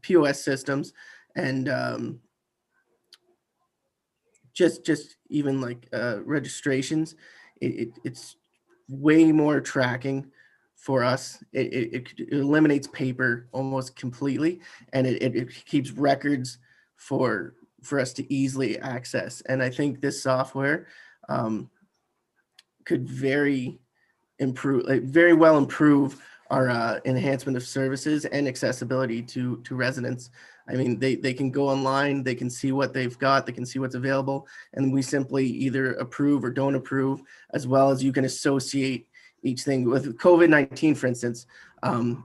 POS systems, and just even like registrations, it's way more tracking for us. It eliminates paper almost completely, and it keeps records for us to easily access. And I think this software could very well improve our enhancement of services and accessibility to residents. I mean, they can go online, they can see what they've got, they can see what's available, and we simply either approve or don't approve, as well as you can associate each thing. With COVID-19, for instance,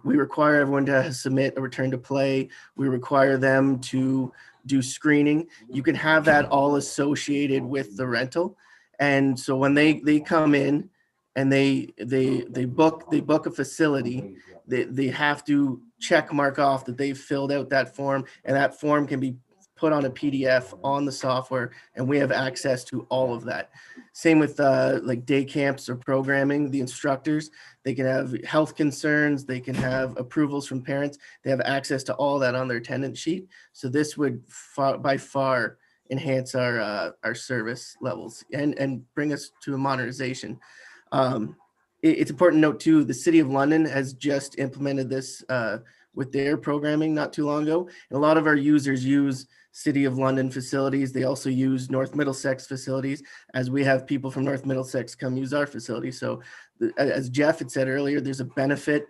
we require everyone to submit a return to play. We require them to do screening. You can have that all associated with the rental. And so when they come in and they book a facility, they have to check mark off that they've filled out that form, and that form can be put on a PDF on the software, and we have access to all of that. Same with like day camps or programming. The instructors, they can have health concerns, they can have approvals from parents. They have access to all that on their attendance sheet. So this would by far enhance our service levels and bring us to a modernization. It's important to note too, the City of London has just implemented this with their programming not too long ago. And a lot of our users use City of London facilities. They also use North Middlesex facilities, as we have people from North Middlesex come use our facility. So as Jeff had said earlier, there's a benefit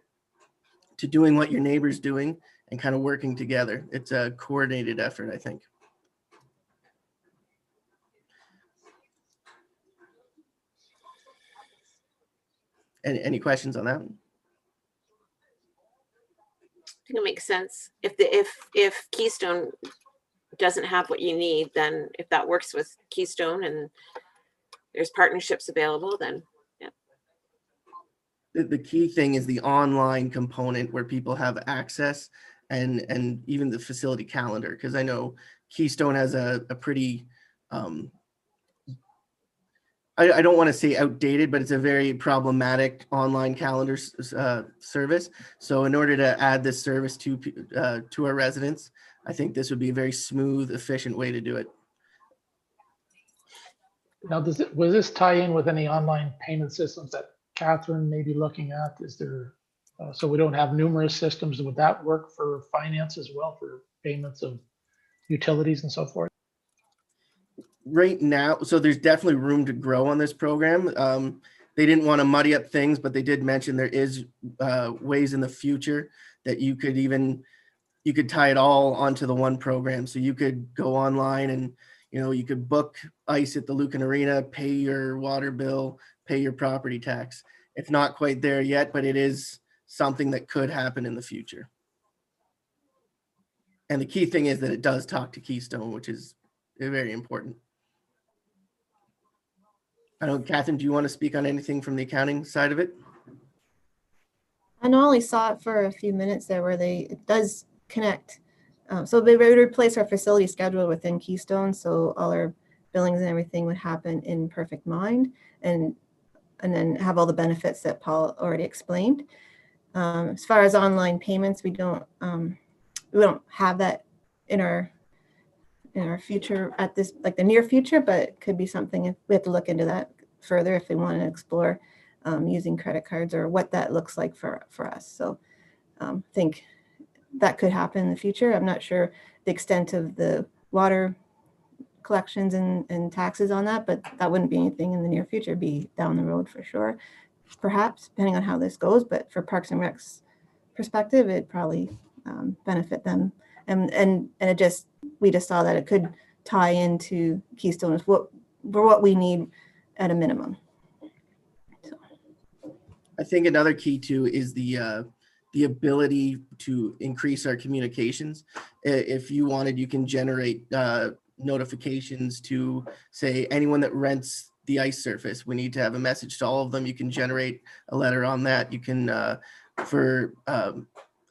to doing what your neighbor's doing and kind of working together. It's a coordinated effort, I think. Any questions on that? I think it makes sense. If Keystone doesn't have what you need, then if that works with Keystone and there's partnerships available, then yeah. The key thing is the online component where people have access, and even the facility calendar, because I know Keystone has a pretty I don't want to say outdated, but it's a very problematic online calendar service. So in order to add this service to our residents, I think this would be a very smooth, efficient way to do it. Now, will this tie in with any online payment systems that Catherine may be looking at? Is there, so we don't have numerous systems, would that work for finance as well, for payments of utilities and so forth? Right now, so there's definitely room to grow on this program. They didn't want to muddy up things, but they did mention there is ways in the future that you could tie it all onto the one program. So you could go online and, you could book ice at the Lucan Arena, pay your water bill, pay your property tax. It's not quite there yet, but it is something that could happen in the future. And the key thing is that it does talk to Keystone, which is very important. I don't know, Catherine, do you want to speak on anything from the accounting side of it? I only saw it for a few minutes there where it does connect. So they would replace our facility schedule within Keystone. So all our billings and everything would happen in Perfect Mind, and then have all the benefits that Paul already explained. As far as online payments, we don't have that in our future at this, like the near future, but it could be something if we have to look into that further if we want to explore using credit cards or what that looks like for us. So I think that could happen in the future. I'm not sure the extent of the water collections and taxes on that, but that wouldn't be anything in the near future, be down the road for sure, perhaps, depending on how this goes. But for Parks and Rec's perspective, it'd probably benefit them. And it just, we just saw that it could tie into Keystone as what we need at a minimum. I think another key too is the ability to increase our communications. If you wanted, you can generate notifications to say anyone that rents the ice surface. We need to have a message to all of them. You can generate a letter on that. You can, for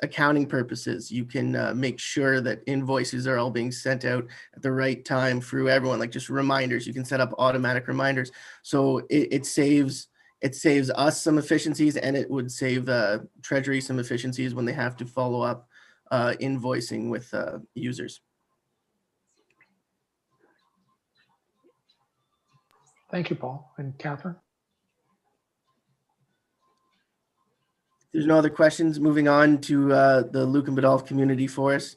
accounting purposes, you can make sure that invoices are all being sent out at the right time through everyone, like just reminders. You can set up automatic reminders. So it saves us some efficiencies, and it would save Treasury some efficiencies when they have to follow up invoicing with users. Thank you, Paul. And Catherine? There's no other questions. Moving on to the Luke and Biddulph Community Forest.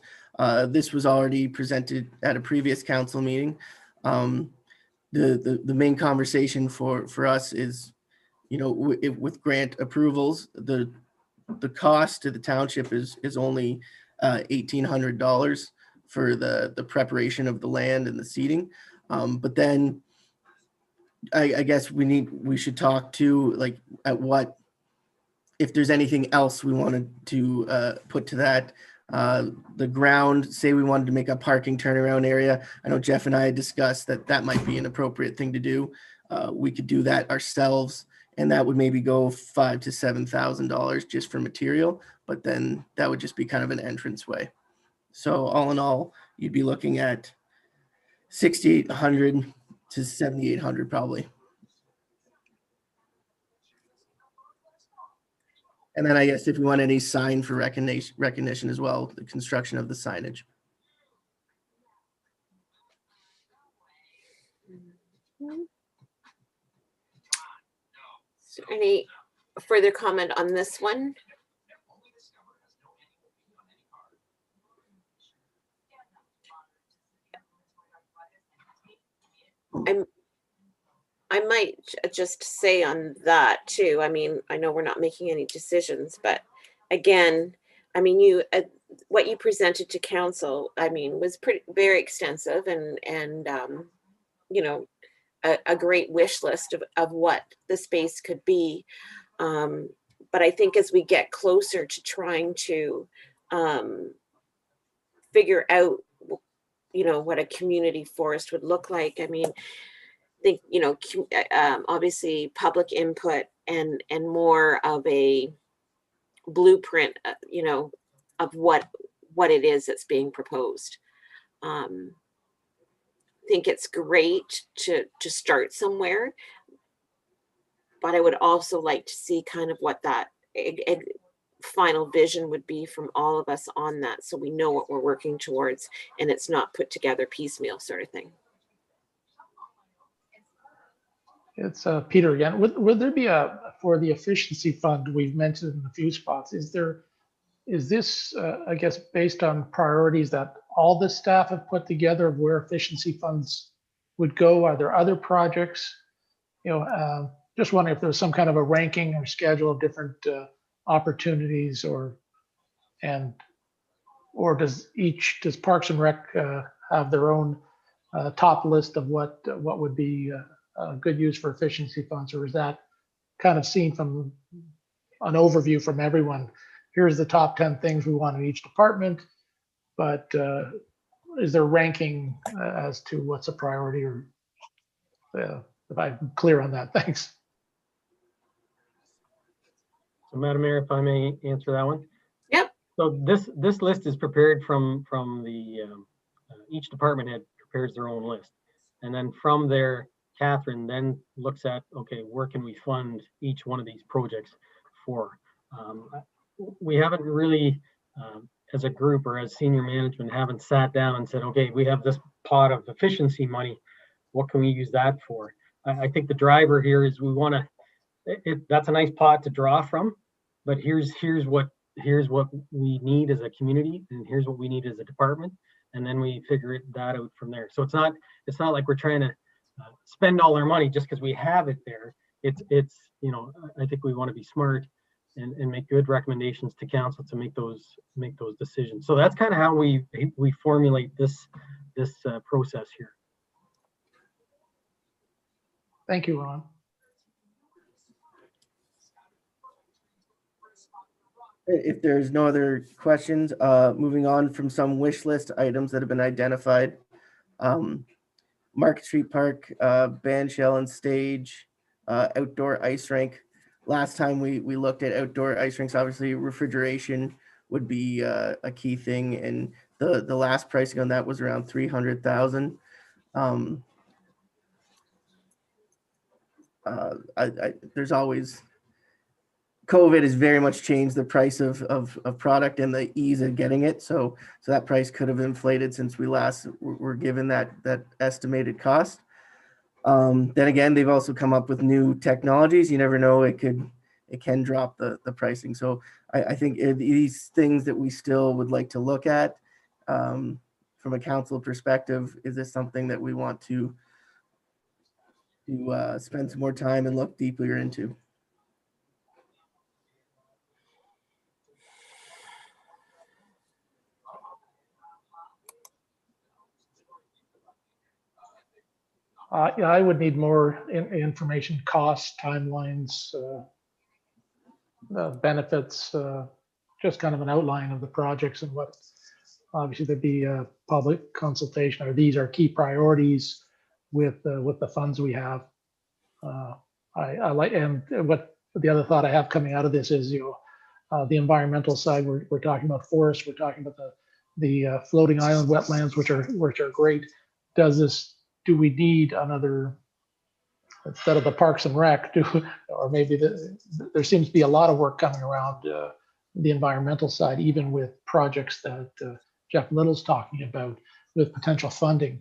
This was already presented at a previous council meeting. The main conversation for us is, you know, with grant approvals, the cost to the township is only $1,800 for the preparation of the land and the seeding. But then I guess we should talk to, like, at what, if there's anything else we wanted to put to that. The ground, say we wanted to make a parking turnaround area. I know Jeff and I had discussed that might be an appropriate thing to do. We could do that ourselves, and that would maybe go $5,000 to $7,000 just for material, but then that would just be kind of an entrance way. So all in all, you'd be looking at $6,800 to $7,800 probably. And then I guess if you want any sign for recognition as well, the construction of the signage. Is there any further comment on this one? I might just say on that too. I mean, I know we're not making any decisions, but again, I mean, what you presented to council, I mean, was very extensive and you know, a great wish list of what the space could be. But I think as we get closer to trying to figure out, you know, what a community forest would look like, I mean, think, you know, obviously public input and more of a blueprint, you know, of what it is that's being proposed. Think it's great to start somewhere, but I would also like to see kind of what that final vision would be from all of us on that, so we know what we're working towards and it's not put together piecemeal sort of thing. It's Peter again. Would there be for the efficiency fund we've mentioned in a few spots, is this, I guess, based on priorities that all the staff have put together of where efficiency funds would go? Are there other projects? You know, just wondering if there's some kind of a ranking or schedule of different opportunities, or does Parks and Rec have their own top list of what would be good use for efficiency funds, or is that kind of seen from an overview from everyone? Here's the top 10 things we want in each department, but is there ranking as to what's a priority, or if I'm clear on that? Thanks. So, Madam Mayor, if I may answer that one. Yep. So this list is prepared from the each department head prepares their own list, and then from there, Catherine then looks at, okay, where can we fund each one of these projects for? We haven't really, as a group or as senior management, haven't sat down and said, okay, we have this pot of efficiency money. What can we use that for? I think the driver here is we want to, that's a nice pot to draw from, but here's what here's what we need as a community, and here's what we need as a department, and then we figure that out from there. So it's not like we're trying to spend all our money just because we have it there. It's I think we want to be smart and make good recommendations to council to make those decisions. So that's kind of how we formulate this process here. Thank you, Ron. If there's no other questions, moving on from some wish list items that have been identified. Market Street Park, band shell and stage, outdoor ice rink. Last time we looked at outdoor ice rinks, obviously refrigeration would be a key thing, and the last pricing on that was around 300,000. There's always, COVID has very much changed the price of product and the ease of getting it. So that price could have inflated since we last were given that estimated cost. Then again, they've also come up with new technologies. You never know, it can drop the pricing. So I think these things that we still would like to look at from a council perspective, is this something that we want to spend some more time and look deeper into? Yeah, I would need more information, costs, timelines, benefits, just kind of an outline of the projects and what, obviously there'd be a public consultation, or these are key priorities with the funds we have. I like, and what the other thought I have coming out of this is, the environmental side, we're talking about forests, we're talking about the floating island wetlands, which are great. Do we need another, instead of the Parks and Rec, or maybe there seems to be a lot of work coming around the environmental side, even with projects that Jeff Little's talking about with potential funding.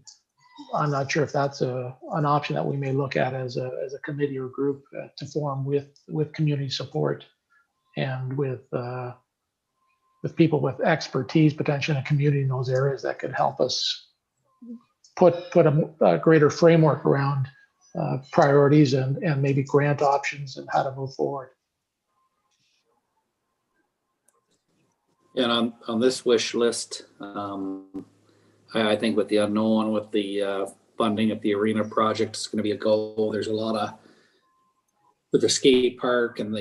I'm not sure if that's an option that we may look at as a committee or group to form with community support and with people with expertise potentially in a community in those areas that could help us put a greater framework around priorities and maybe grant options and how to move forward. And on this wish list, I think with the unknown, with the funding of the arena project, it's going to be a goal. There's a lot of, with the skate park and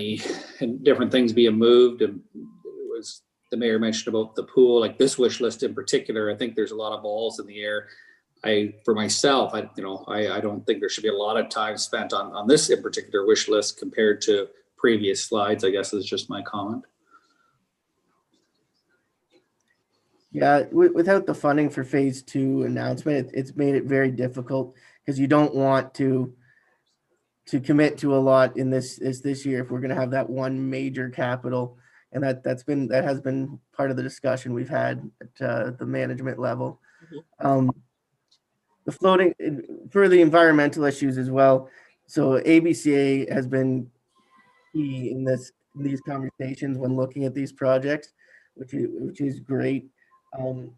different things being moved, and it was the mayor mentioned about the pool, like this wish list in particular. I think there's a lot of balls in the air. For myself, I don't think there should be a lot of time spent on this in particular wish list compared to previous slides. I guess is just my comment. Yeah, without the funding for phase 2 announcement, it's made it very difficult, because you don't want to commit to a lot in this year if we're going to have that one major capital, and that has been part of the discussion we've had at the management level. The floating, for the environmental issues as well. So ABCA has been key in these conversations when looking at these projects, which is great. The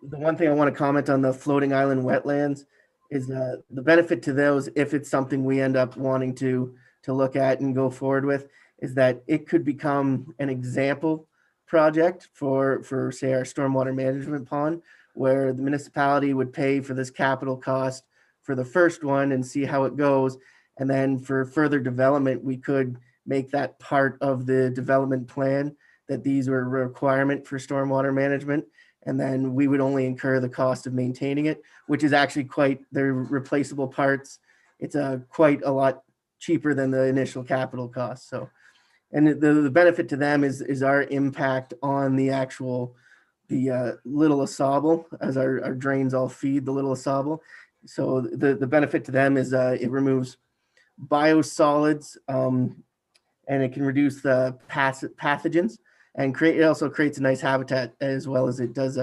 one thing I want to comment on the floating island wetlands is the benefit to those, if it's something we end up wanting to look at and go forward with, is that it could become an example project for say our stormwater management pond, where the municipality would pay for this capital cost for the first one and see how it goes. And then for further development, we could make that part of the development plan, that these were a requirement for stormwater management. And then we would only incur the cost of maintaining it, which is actually they're replaceable parts. It's quite a lot cheaper than the initial capital cost. So, and the benefit to them is our impact on the Little Ausable, as our drains all feed the Little Ausable. So the benefit to them is it removes biosolids, and it can reduce the pathogens, and it also creates a nice habitat, as well as it does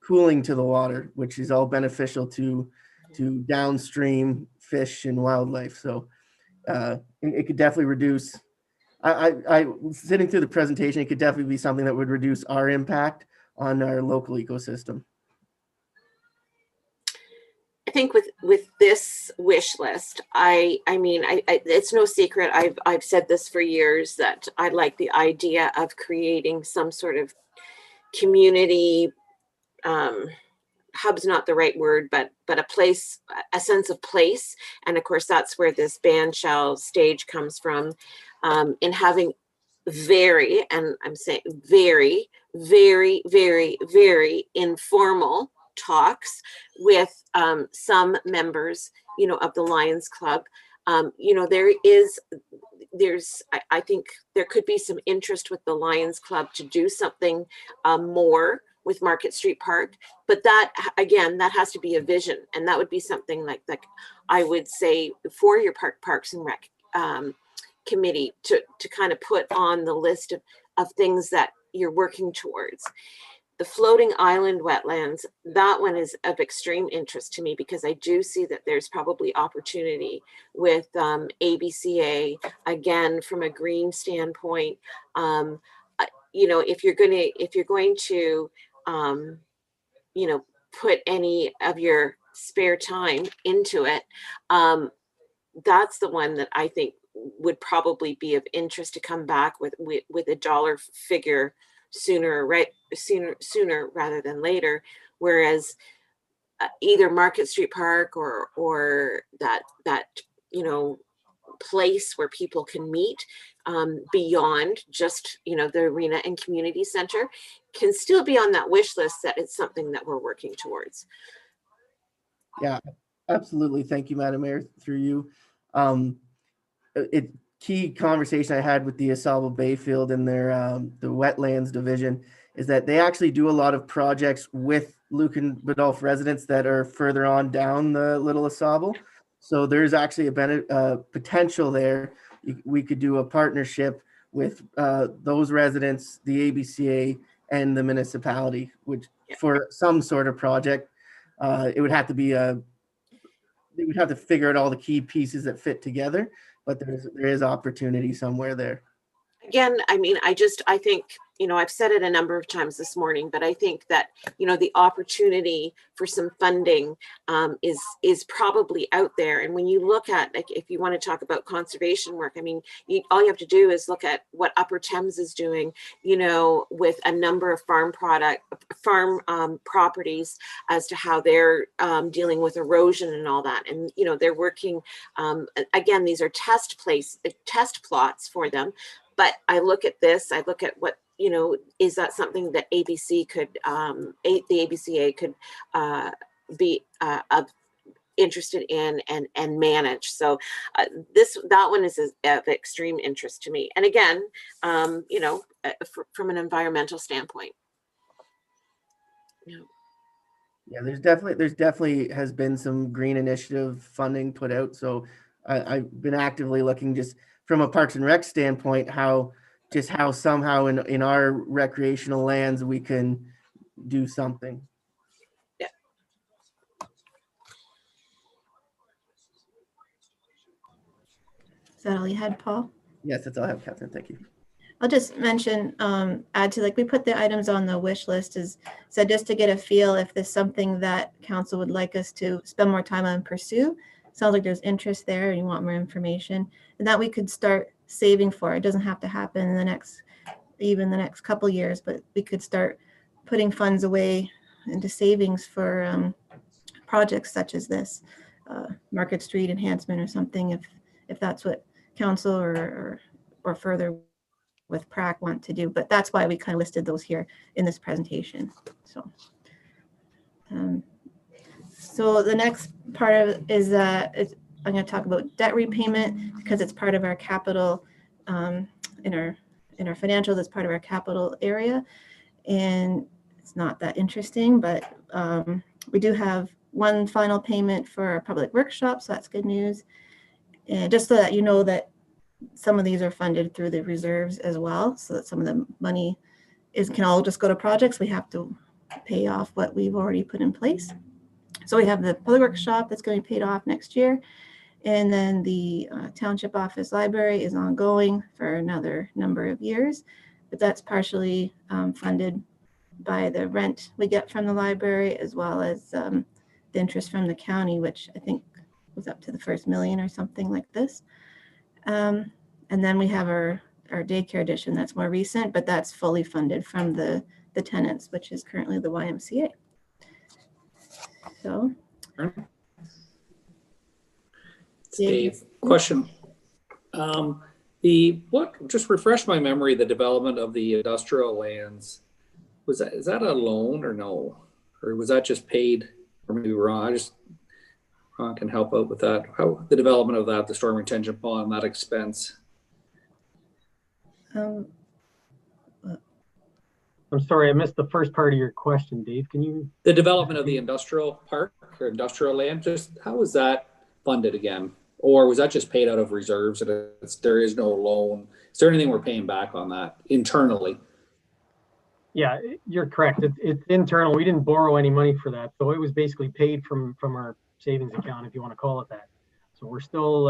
cooling to the water, which is all beneficial to downstream fish and wildlife. So it could definitely reduce I sitting through the presentation, it could definitely be something that would reduce our impact on our local ecosystem. I think with this wish list, I mean, it's no secret. I've said this for years that I like the idea of creating some sort of community, hub's not the right word, but a place, a sense of place. And of course, that's where this band shell stage comes from, in having very, and I'm saying very, very, very, very informal talks with some members, you know, of the Lions Club. You know, I think there could be some interest with the Lions Club to do something more with Market Street Park, but that, again, that has to be a vision, and that would be something like I would say for your Parks and Rec committee to kind of put on the list of things that you're working towards. The floating island wetlands, that one is of extreme interest to me because I do see that there's probably opportunity with ABCA, again, from a green standpoint. You know, if you're going to, you know, put any of your spare time into it, that's the one that I think would probably be of interest to come back with a dollar figure sooner rather than later. Whereas either Market Street Park or that you know, place where people can meet beyond just, you know, the arena and community center can still be on that wish list, that it's something that we're working towards. Yeah, absolutely. Thank you, Madam Mayor, through you. Key conversation I had with the Asaba Bayfield and their the Wetlands division is that they actually do a lot of projects with Luke and Badolf residents that are further on down the Little Asaba. So there's actually a potential there. We could do a partnership with those residents, the ABCA, and the municipality, which for some sort of project, it would have to be they would have to figure out all the key pieces that fit together, but there is opportunity somewhere there. Again, I mean, I think, you know, I've said it a number of times this morning, but I think that, you know, the opportunity for some funding is probably out there. And when you look at, like, if you want to talk about conservation work, I mean, all you have to do is look at what Upper Thames is doing, you know, with a number of farm properties as to how they're dealing with erosion and all that. And, you know, they're working, again, these are test plots for them. But I look at this, I look at what, you know, is that something that the ABCA could be interested in and manage. So that one is of extreme interest to me. And again, you know, from an environmental standpoint. Yeah, there's definitely has been some green initiative funding put out. So I've been actively looking just from a Parks and Rec standpoint, how somehow in our recreational lands we can do something. Yeah. Is that all you had, Paul? Yes, that's all I have, Catherine. Thank you. I'll just mention, add to, like, we put the items on the wish list so just to get a feel if there's something that council would like us to spend more time on and pursue. Sounds like there's interest there and you want more information, and that we could start saving for. It doesn't have to happen in the next couple years, but we could start putting funds away into savings for projects such as this, Market Street enhancement or something, if that's what council or further with PRAC want to do. But that's why we kind of listed those here in this presentation. So the next part of is I'm going to talk about debt repayment because it's part of our capital in our financials. It's part of our capital area, and it's not that interesting, but we do have one final payment for our public workshop, so that's good news. And just so that you know that some of these are funded through the reserves as well, so that some of the money can all just go to projects. We have to pay off what we've already put in place. So we have the public workshop that's going to be paid off next year. And then the township office library is ongoing for another number of years, but that's partially funded by the rent we get from the library, as well as the interest from the county, which I think was up to the first million or something like this. And then we have our daycare addition that's more recent, but that's fully funded from the tenants, which is currently the YMCA. So. Dave, question. Just refresh my memory, the development of the industrial lands, is that a loan or no? Or was that just paid, or maybe Ron can help out with that. How the development of that, the storm retention pond, that expense? I'm sorry, I missed the first part of your question, Dave. Can you? The development of the industrial park or industrial land, just how was that funded again? Or was that just paid out of reserves and there is no loan? Is there anything we're paying back on that internally? Yeah, you're correct. It's internal. We didn't borrow any money for that. So it was basically paid from our savings account, if you want to call it that. So we're still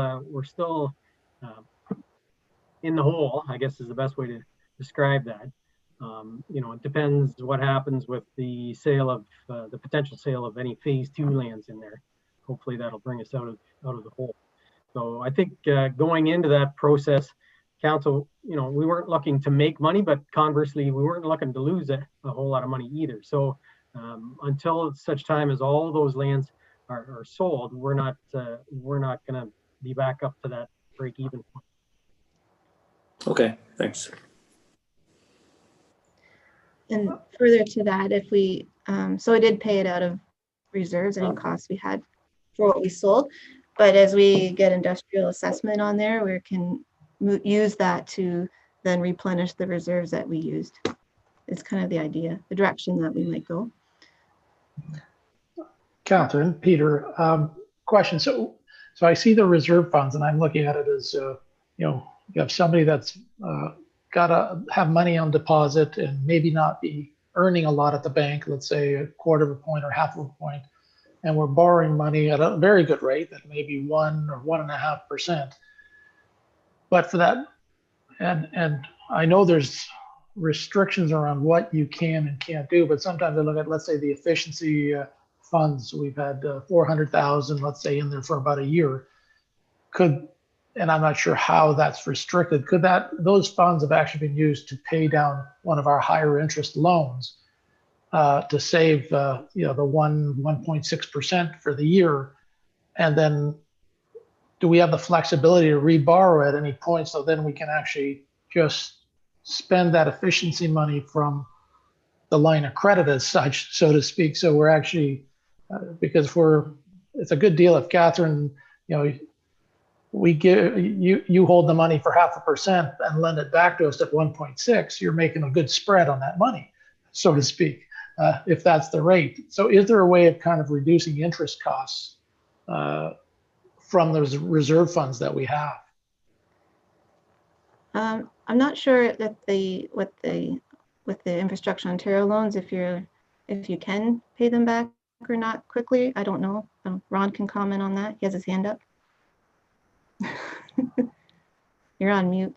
in the hole, I guess is the best way to describe that. It depends what happens with the sale of the potential sale of any phase 2 lands in there. Hopefully that'll bring us out of the hole. So I think going into that process, council, we weren't looking to make money, but conversely, we weren't looking to lose a whole lot of money either. So until such time as all those lands are sold, we're not going to be back up to that break-even point. Okay, thanks. And further to that, if we, so we did pay it out of reserves, any costs we had for what we sold. But as we get industrial assessment on there, we can use that to then replenish the reserves that we used. It's kind of the idea, the direction that we might go. Catherine, Peter, question. So I see the reserve funds and I'm looking at it as, you have somebody that's got to have money on deposit and maybe not be earning a lot at the bank, let's say a quarter of a point or half of a point. And we're borrowing money at a very good rate, that maybe 1 or 1.5%. But for that, and I know there's restrictions around what you can and can't do, but sometimes I look at, let's say, the efficiency funds. We've had 400,000, let's say, in there for about a year. And I'm not sure how that's restricted. Could those funds have actually been used to pay down one of our higher interest loans? To save the 1.6% for the year, and then do we have the flexibility to reborrow at any point, so then we can actually just spend that efficiency money from the line of credit as such, so to speak? So we're actually because it's a good deal if Catherine, we give you hold the money for 0.5% and lend it back to us at 1.6. You're making a good spread on that money, so to speak. If that's the rate. So is there a way of kind of reducing interest costs from those reserve funds that we have? I'm not sure that with the Infrastructure Ontario loans, if you can pay them back or not quickly. I don't know. Ron can comment on that. He has his hand up. You're on mute.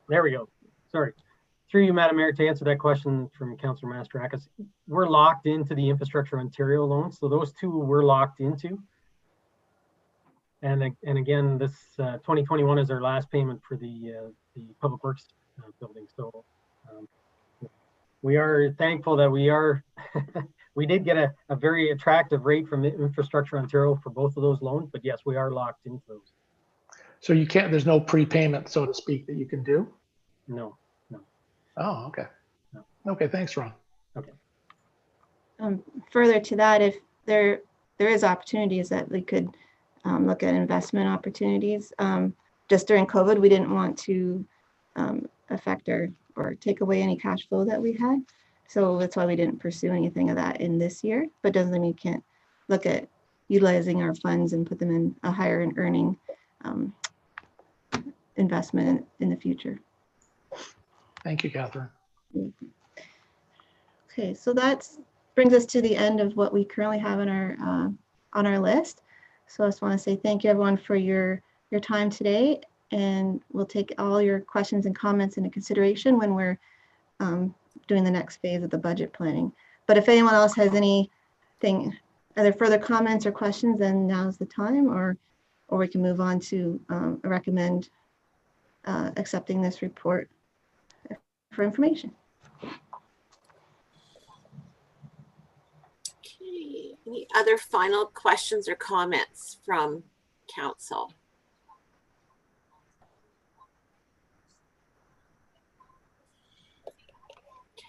There we go. Sorry. Through you, Madam Mayor, to answer that question from Councillor Mastarakis, we're locked into the Infrastructure Ontario loans. So those two we're locked into. And again, this 2021 is our last payment for the Public Works building. So we are thankful that we did get a very attractive rate from Infrastructure Ontario for both of those loans. But yes, we are locked into those. So there's no prepayment, so to speak, that you can do? No. Oh, okay. Okay, thanks, Ron. Okay. Further to that, if there is opportunities that we could look at investment opportunities. Just during COVID, we didn't want to affect or take away any cash flow that we had. So that's why we didn't pursue anything of that in this year, but doesn't mean you can't look at utilizing our funds and put them in a higher earning investment in the future. Thank you, Catherine. Okay, so that's brings us to the end of what we currently have on our list. So I just want to say thank you everyone for your time today, and we'll take all your questions and comments into consideration when we're doing the next phase of the budget planning. But if anyone else has anything, other further comments or questions, then now's the time, or we can move on to recommend accepting this report for information. Okay, any other final questions or comments from council?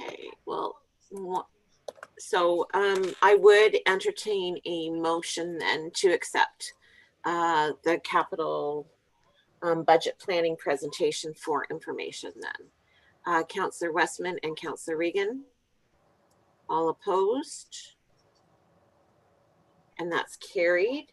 Okay, well, so I would entertain a motion then to accept the capital budget planning presentation for information then. Councillor Westman and Councillor Regan, all opposed? And that's carried.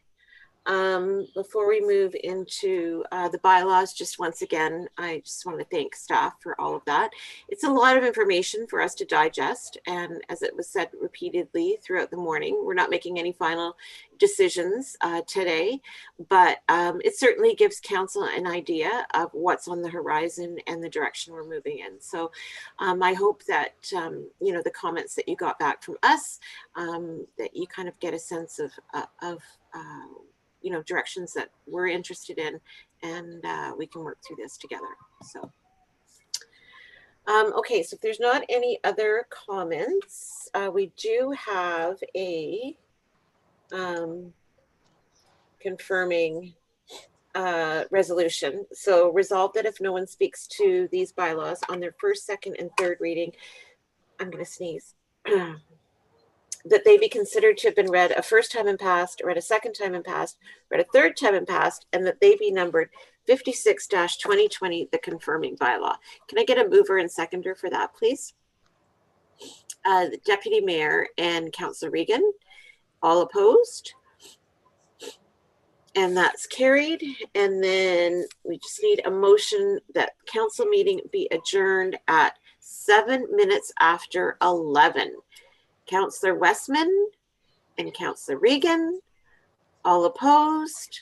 Before we move into the bylaws, just once again, I just want to thank staff for all of that. It's a lot of information for us to digest. And as it was said repeatedly throughout the morning, we're not making any final decisions today, but it certainly gives council an idea of what's on the horizon and the direction we're moving in. So I hope that, you know, the comments that you got back from us, that you kind of get a sense of you know, directions that we're interested in, and we can work through this together. So, okay, so if there's not any other comments, we do have a confirming resolution. So resolved that if no one speaks to these bylaws on their first, second, and third reading, I'm going to sneeze. That they be considered to have been read a first time and passed, read a second time and passed, read a third time and passed, and that they be numbered 56-2020, the confirming bylaw. Can I get a mover and seconder for that, please? The Deputy Mayor and Councillor Regan, all opposed? And that's carried. And then we just need a motion that council meeting be adjourned at 7 minutes after 11. Councillor Westman and Councillor Regan, all opposed?